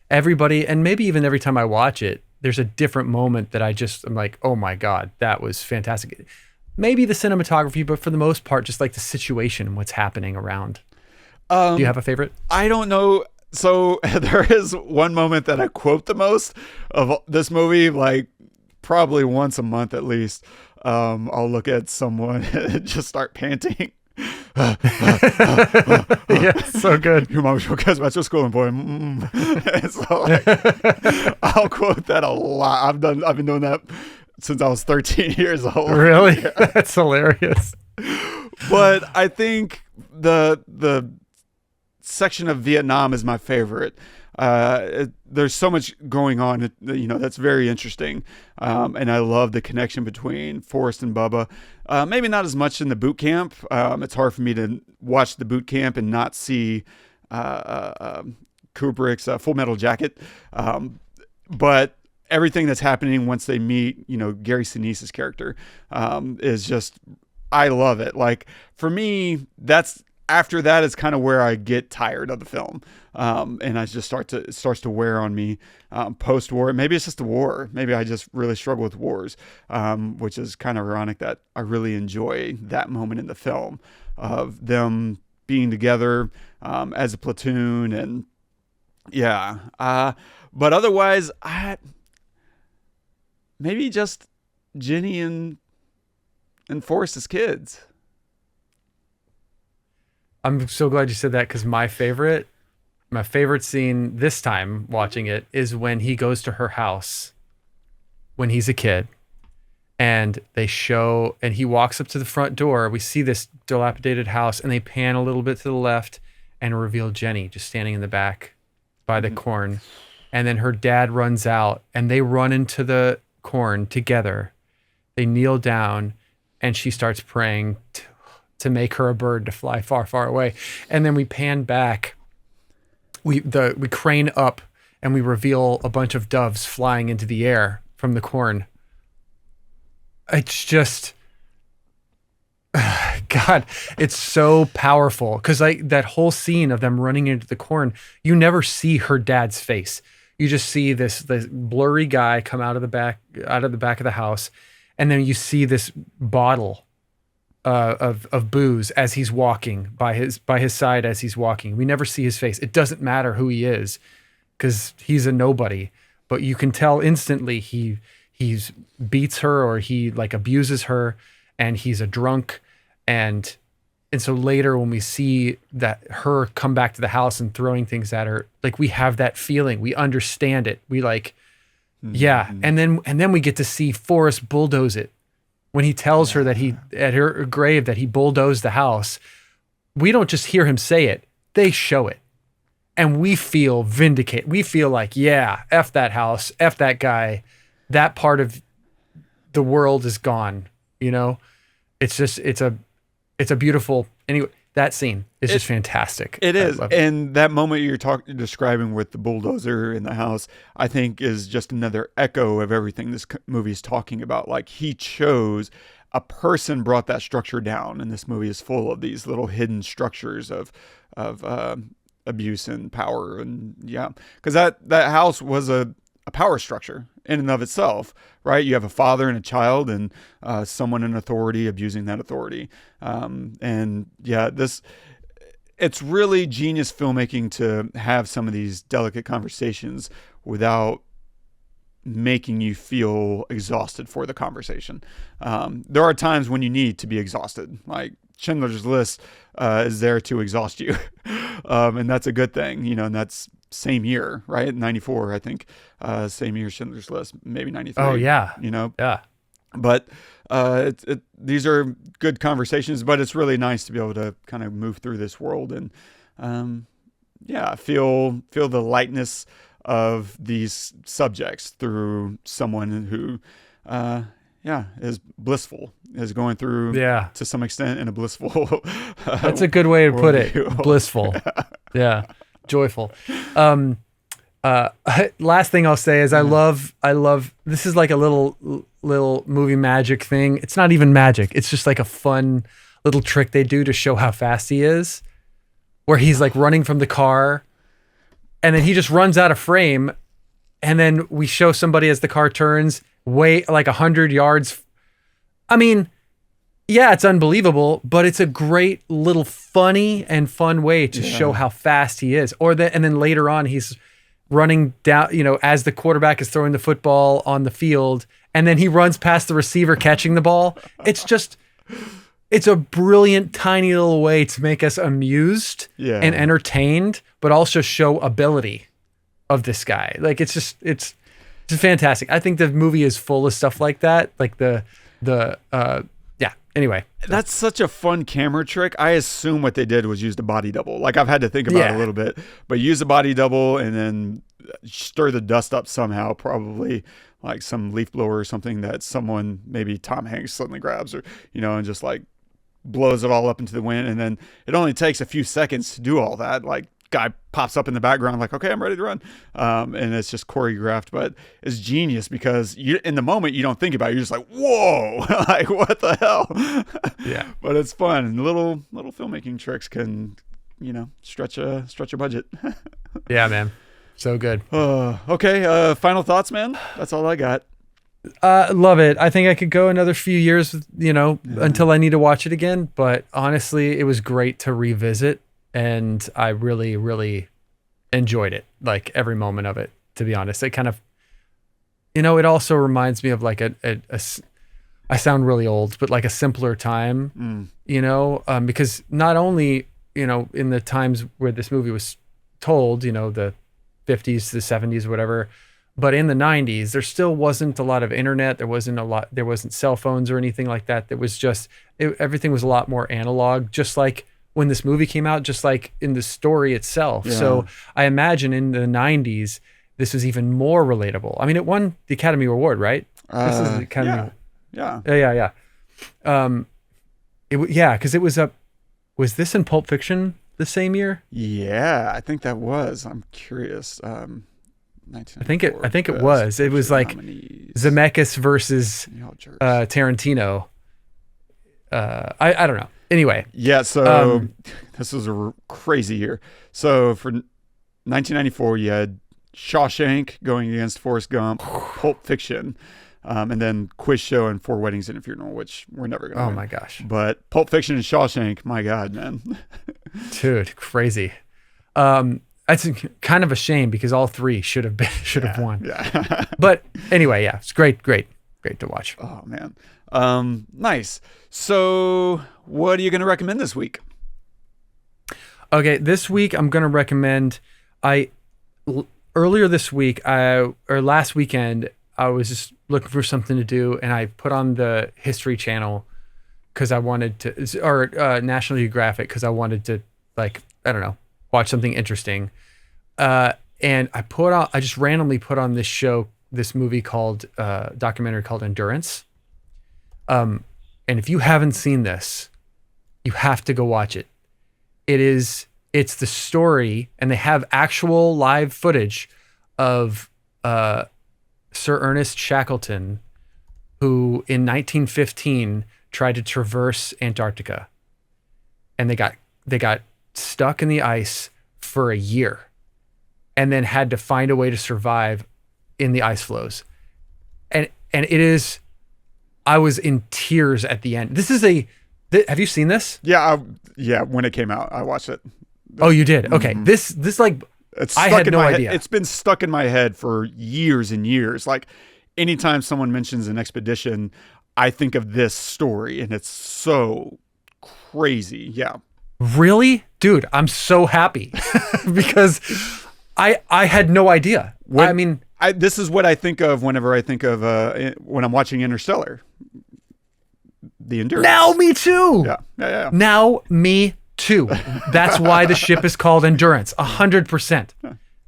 everybody, and maybe even every time I watch it, there's a different moment that I'm like, oh my God, that was fantastic. Maybe the cinematography, but for the most part, just like the situation and what's happening around. Do you have a favorite? I don't know. So there is one moment that I quote the most of this movie, like probably once a month at least. I'll look at someone and just start panting. Yeah, so good. Your mom goes back to school and boy, and so like, I'll quote that a lot. I've been doing that since I was 13 years old. Really? Yeah. That's hilarious. But I think the section of Vietnam is my favorite. There's so much going on, that's very interesting. And I love the connection between Forrest and Bubba. Maybe not as much in the boot camp. It's hard for me to watch the boot camp and not see Kubrick's Full Metal Jacket. But everything that's happening once they meet, Gary Sinise's character, is just, I love it. Like for me, after that is kind of where I get tired of the film. And I just it starts to wear on me, post-war. Maybe it's just the war. Maybe I just really struggle with wars, which is kind of ironic that I really enjoy that moment in the film of them being together, as a platoon. And yeah. But otherwise maybe just Jenny and Forrest as kids. I'm so glad you said that, because my favorite scene this time watching it is when he goes to her house when he's a kid, and and he walks up to the front door. We see this dilapidated house and they pan a little bit to the left and reveal Jenny just standing in the back by the corn. And then her dad runs out and they run into the corn together. They kneel down and she starts praying to make her a bird to fly far, far away. And then we pan back. We crane up and we reveal a bunch of doves flying into the air from the corn. It's just, God, it's so powerful. Because that whole scene of them running into the corn, you never see her dad's face. You just see this blurry guy come out of the back of the house, and then you see this bottle of booze as he's walking by his side as he's walking. We never see his face. It doesn't matter who he is because he's a nobody, but you can tell instantly he beats her or he like abuses her, and he's a drunk. And so later when we see that her come back to the house and throwing things at her, like we have that feeling, we understand it. We like, yeah. And then we get to see Forrest bulldoze it. When he tells her that at her grave, that he bulldozed the house, we don't just hear him say it, they show it. And we feel vindicated. We feel like, yeah, F that house, F that guy. That part of the world is gone. It's just, it's a beautiful, anyway, that scene is just fantastic. It is. And that moment you're describing with the bulldozer in the house, I think is just another echo of everything this movie is talking about. Like he chose, a person brought that structure down, and this movie is full of these little hidden structures of abuse and power. And yeah, because that house was a power structure in and of itself, right? You have a father and a child, and someone in authority abusing that authority. And yeah, it's really genius filmmaking to have some of these delicate conversations without making you feel exhausted for the conversation. There are times when you need to be exhausted. Like Schindler's List is there to exhaust you. And that's a good thing, and that's same year, right? 94, I think. Same year Schindler's List, maybe 93. Oh, yeah. Yeah. But these are good conversations, but it's really nice to be able to kind of move through this world and, feel the lightness of these subjects through someone who, is blissful, is going through, to some extent, in a blissful. That's a good way to put it. Blissful. Yeah. Joyful. Last thing I'll say is I love, this is like a little movie magic thing. It's not even magic. It's just like a fun little trick they do to show how fast he is, where he's like running from the car and then he just runs out of frame. And then we show somebody as the car turns way like 100 yards. I mean, yeah, it's unbelievable, but it's a great little funny and fun way to show how fast he is. And then later on, he's running down, as the quarterback is throwing the football on the field, and then he runs past the receiver catching the ball. It's a brilliant, tiny little way to make us amused and entertained, but also show ability of this guy. Like it's fantastic. I think the movie is full of stuff like that. Like anyway. That's such a fun camera trick. I assume what they did was use the body double. Like I've had to think about it a little bit, but use the body double and then stir the dust up somehow, probably like some leaf blower or something that someone, maybe Tom Hanks, suddenly grabs, or, and just like blows it all up into the wind. And then it only takes a few seconds to do all that. Like guy pops up in the background like, okay, I'm ready to run. And it's just choreographed, but it's genius because in the moment you don't think about it. You're just like, whoa, like what the hell? Yeah. But it's fun. And little filmmaking tricks can, stretch a budget. Yeah, man. So good. Okay. Final thoughts, man. That's all I got. Love it. I think I could go another few years, until I need to watch it again. But honestly, it was great to revisit. And I really, really enjoyed it, like every moment of it, to be honest. It kind of, it also reminds me of like I sound really old, but like a simpler time, because not only, in the times where this movie was told, the 50s, the 70s, whatever, but in the 90s, there still wasn't a lot of internet. There wasn't cell phones or anything like that. There was just, everything was a lot more analog, just like when this movie came out, just like in the story itself. Yeah. So I imagine in the 90s, this was even more relatable. I mean, it won the Academy Award, right? This is the Academy. Yeah. Because it was was this in Pulp Fiction the same year? Yeah, I think that was. I'm curious. I think it was. It was like Zemeckis versus Tarantino. I don't know. Anyway. Yeah, so this was a crazy year. So for 1994, you had Shawshank going against Forrest Gump, Pulp Fiction, and then Quiz Show and Four Weddings and a Funeral, which we're never going to win. Oh, my gosh. But Pulp Fiction and Shawshank, my God, man. Dude, crazy. It's kind of a shame because all three should have won. Yeah. But anyway, yeah, it's great to watch. Oh, man. Nice. So what are you going to recommend this week? Okay, this week I'm going to recommend, earlier this week, or last weekend, I was just looking for something to do and I put on the History Channel because I wanted to, or National Geographic because I wanted to, like, I don't know, watch something interesting. And I just randomly put on this movie documentary called Endurance. And if you haven't seen this, you have to go watch it. It's the story, and they have actual live footage of Sir Ernest Shackleton, who in 1915 tried to traverse Antarctica, and they got stuck in the ice for a year, and then had to find a way to survive in the ice floes, and it is. I was in tears at the end. Have you seen this? Yeah. When it came out, I watched it. Oh, you did? Okay. This like, It's I stuck had in no my idea. Head. It's been stuck in my head for years and years. Like anytime someone mentions an expedition, I think of this story, and it's so crazy. Yeah. Really? Dude, I'm so happy because I had no idea. I mean, this is what I think of whenever I think of when I'm watching Interstellar. The Endurance. now me too. Yeah. Now me too. That's why the ship is called Endurance. 100%.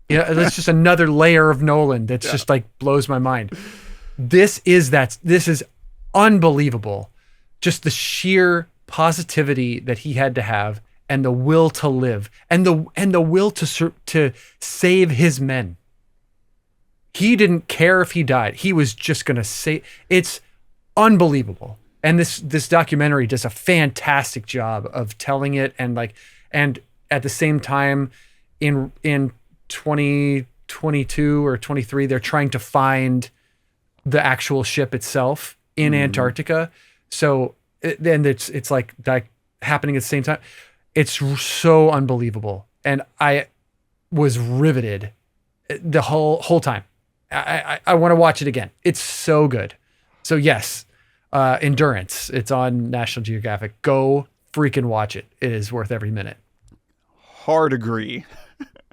Yeah, that's just another layer of Nolan that's just like blows my mind. This is unbelievable. Just the sheer positivity that he had to have, and the will to live, and the will to save his men. He didn't care if he died. He was just going to save. It's unbelievable. And this documentary does a fantastic job of telling it, and at the same time in 2022 or 23 they're trying to find the actual ship itself in Antarctica. So then it's like happening at the same time. It's so unbelievable, and I was riveted the whole time. I want to watch it again. It's so good. So yes, Endurance. It's on National Geographic. Go freaking watch it. It is worth every minute. Hard agree.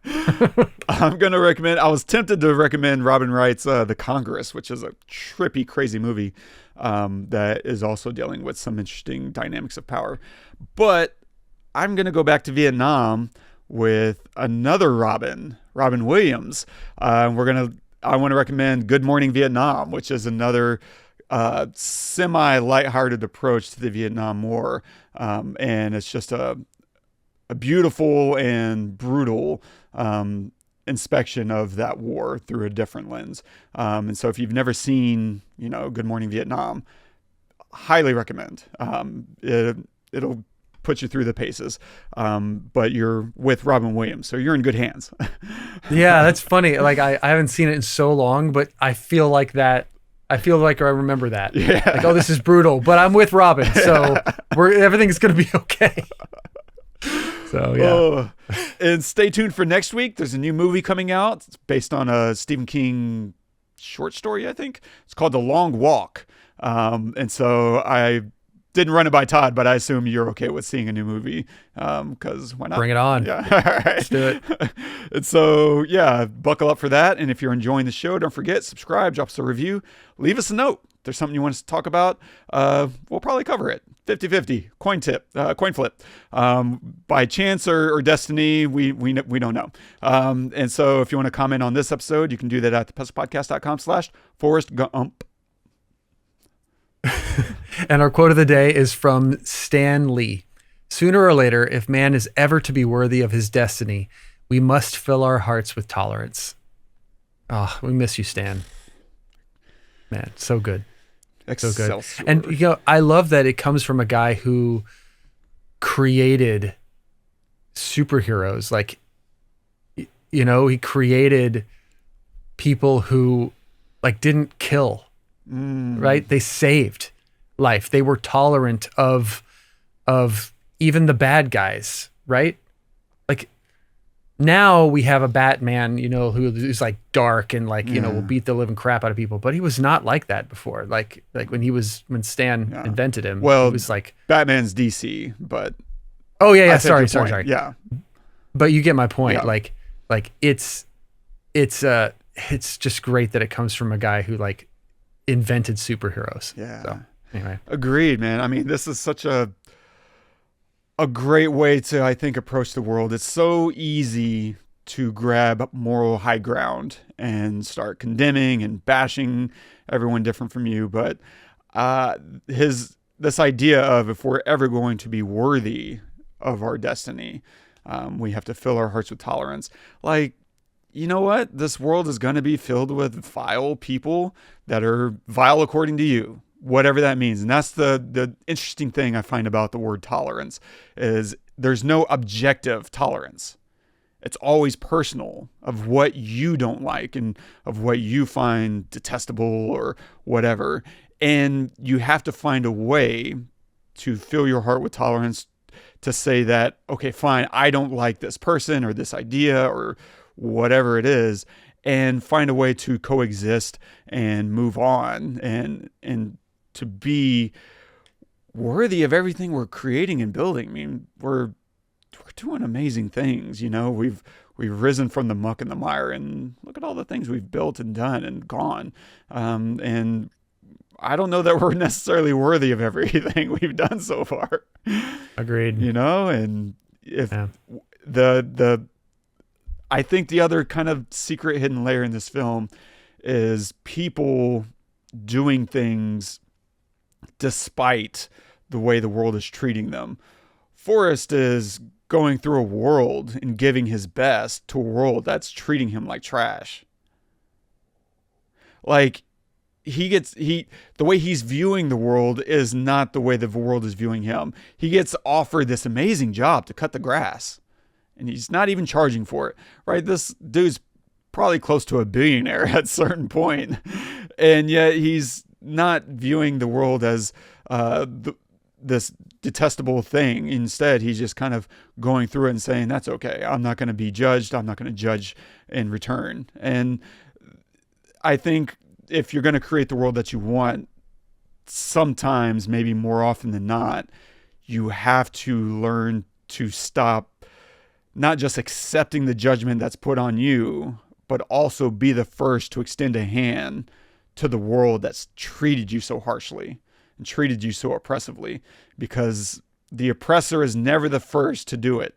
I'm going to recommend, I was tempted to recommend Robin Wright's The Congress, which is a trippy, crazy movie that is also dealing with some interesting dynamics of power. But I'm going to go back to Vietnam with another Robin Williams. I want to recommend Good Morning Vietnam, which is another semi-lighthearted approach to the Vietnam War. And it's just a beautiful and brutal inspection of that war through a different lens. And so if you've never seen, Good Morning Vietnam, highly recommend. It'll put you through the paces. But you're with Robin Williams, so you're in good hands. Yeah, that's funny. Like I haven't seen it in so long, but I feel like that. I feel like I remember that. Yeah. Like, oh, this is brutal, but I'm with Robin, so everything's gonna be okay. So yeah. And stay tuned for next week. There's a new movie coming out. It's based on a Stephen King short story, I think. It's called The Long Walk. And so I didn't run it by Todd, but I assume you're okay with seeing a new movie. Because why not? Bring it on. Yeah. All right. Let's do it. And so, yeah, buckle up for that. And if you're enjoying the show, don't forget, subscribe, drop us a review, leave us a note. If there's something you want us to talk about, we'll probably cover it. 50-50, coin flip. By chance or destiny, we don't know. And so if you want to comment on this episode, you can do that at thepestlepodcast.com/Forrest Gump. And our quote of the day is from Stan Lee. Sooner or later, if man is ever to be worthy of his destiny, we must fill our hearts with tolerance. Oh, we miss you, Stan. Man, so good. So good. Excelsior. And I love that it comes from a guy who created superheroes. Like, he created people who didn't kill, right? They saved life. They were tolerant of even the bad guys, right? Like, now we have a Batman, who's like dark and will beat the living crap out of people. But he was not like that before. Like when Stan invented him, well, he was like, Batman's DC, but oh yeah, I take sorry. your point. Yeah. But you get my point. Yeah. Like it's just great that it comes from a guy who invented superheroes. Yeah. So anyway, Agreed, man. I mean, this is such a great way to, I think, approach the world. It's so easy to grab moral high ground and start condemning and bashing everyone different from you. But this idea of, if we're ever going to be worthy of our destiny, we have to fill our hearts with tolerance. You know what? This world is going to be filled with vile people that are vile according to you, whatever that means. And that's the interesting thing I find about the word tolerance, is there's no objective tolerance. It's always personal, of what you don't like and of what you find detestable or whatever. And you have to find a way to fill your heart with tolerance to say that, okay, fine, I don't like this person or this idea or whatever it is, and find a way to coexist and move on and to be worthy of everything we're creating and building. I mean, we're doing amazing things, we've risen from the muck and the mire, and look at all the things we've built and done and gone. And I don't know that we're necessarily worthy of everything we've done so far. Agreed. And if I think the other kind of secret hidden layer in this film is people doing things despite the way the world is treating them. Forrest is going through a world and giving his best to a world that's treating him like trash. Like, the way he's viewing the world is not the way the world is viewing him. He gets offered this amazing job to cut the grass, and he's not even charging for it, right? This dude's probably close to a billionaire at a certain point, and yet he's not viewing the world as this detestable thing. Instead, he's just kind of going through it and saying, that's okay. I'm not going to be judged. I'm not going to judge in return. And I think if you're going to create the world that you want, sometimes, maybe more often than not, you have to learn to stop not just accepting the judgment that's put on you, but also be the first to extend a hand to the world that's treated you so harshly and treated you so oppressively, because the oppressor is never the first to do it.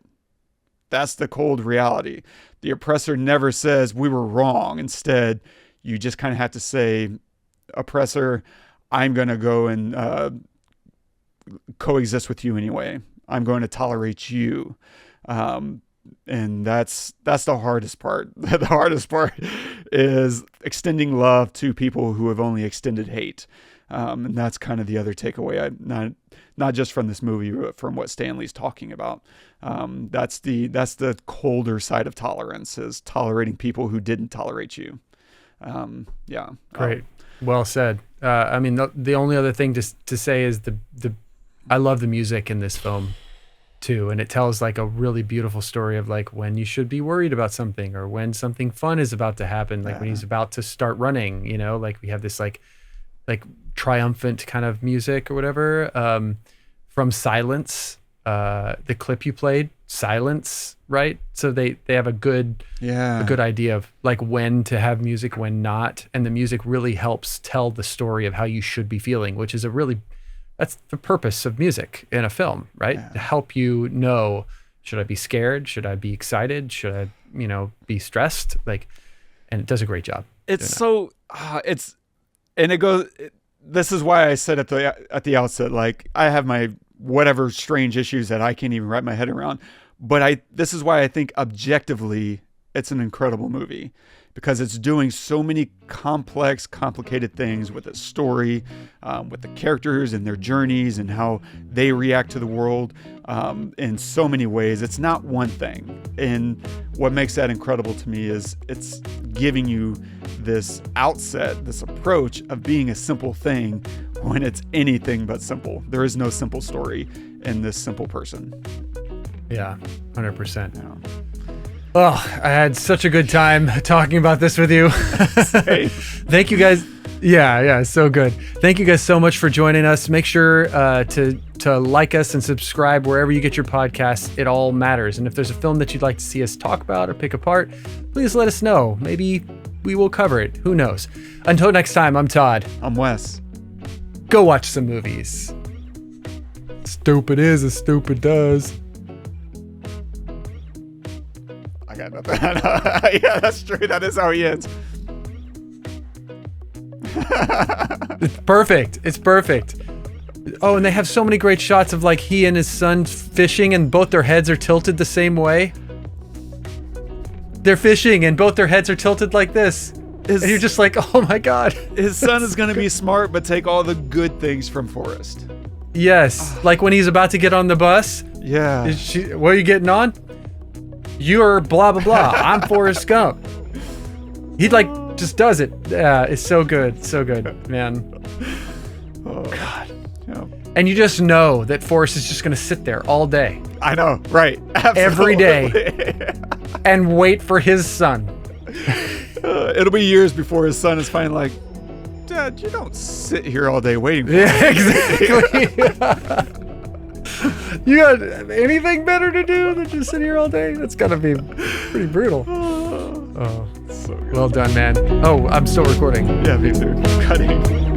That's the cold reality. The oppressor never says we were wrong. Instead, you just kind of have to say, oppressor, I'm going to go and coexist with you anyway. I'm going to tolerate you. And that's the hardest part. The hardest part is extending love to people who have only extended hate. And that's kind of the other takeaway. Not just from this movie, but from what Stanley's talking about. That's the colder side of tolerance, is tolerating people who didn't tolerate you. Great. Well said. I mean, the only other thing to say is I love the music in this film too. And it tells like a really beautiful story of like when you should be worried about something, or when something fun is about to happen. Like when he's about to start running, like we have this like triumphant kind of music or whatever, from Silence, the clip you played, Silence, right? So they have a good idea of like when to have music, when not. And the music really helps tell the story of how you should be feeling, which is that's the purpose of music in a film, right? To help you know, should I be scared? Should I be excited? Should I, be stressed? Like, and it does a great job. It's so, this is why I said at the outset, like, I have my whatever strange issues that I can't even wrap my head around. But this is why I think objectively it's an incredible movie, because it's doing so many complex, complicated things with its story, with the characters and their journeys and how they react to the world in so many ways. It's not one thing. And what makes that incredible to me is it's giving you this outset, this approach of being a simple thing when it's anything but simple. There is no simple story in this simple person. Yeah, 100%. Yeah. Oh, I had such a good time talking about this with you. Thank you guys. Yeah, so good. Thank you guys so much for joining us. Make sure to like us and subscribe wherever you get your podcasts. It all matters. And if there's a film that you'd like to see us talk about or pick apart, please let us know. Maybe we will cover it. Who knows? Until next time, I'm Todd. I'm Wes. Go watch some movies. Stupid is as stupid does. I got nothing. Yeah, that's true. That is how he ends. It's perfect. It's perfect. Oh, and they have so many great shots of like he and his son fishing, and both their heads are tilted the same way. They're fishing and both their heads are tilted like this. And you're just like, oh my God. His son is going to be smart, but take all the good things from Forrest. Yes. Like when he's about to get on the bus. Yeah. What are you getting on? You're blah, blah, blah. I'm Forrest Gump. He like just does it. Yeah, it's so good. So good, man. Oh, God. Yeah. And you just know that Forrest is just going to sit there all day, I know, right? every day, Absolutely. and wait for his son. It'll be years before his son is finally like, Dad, you don't sit here all day waiting for me. Yeah, exactly. You got anything better to do than just sit here all day? That's got to be pretty brutal. Oh, So good. well done, man. Oh, I'm still recording. Yeah, me too. Cutting.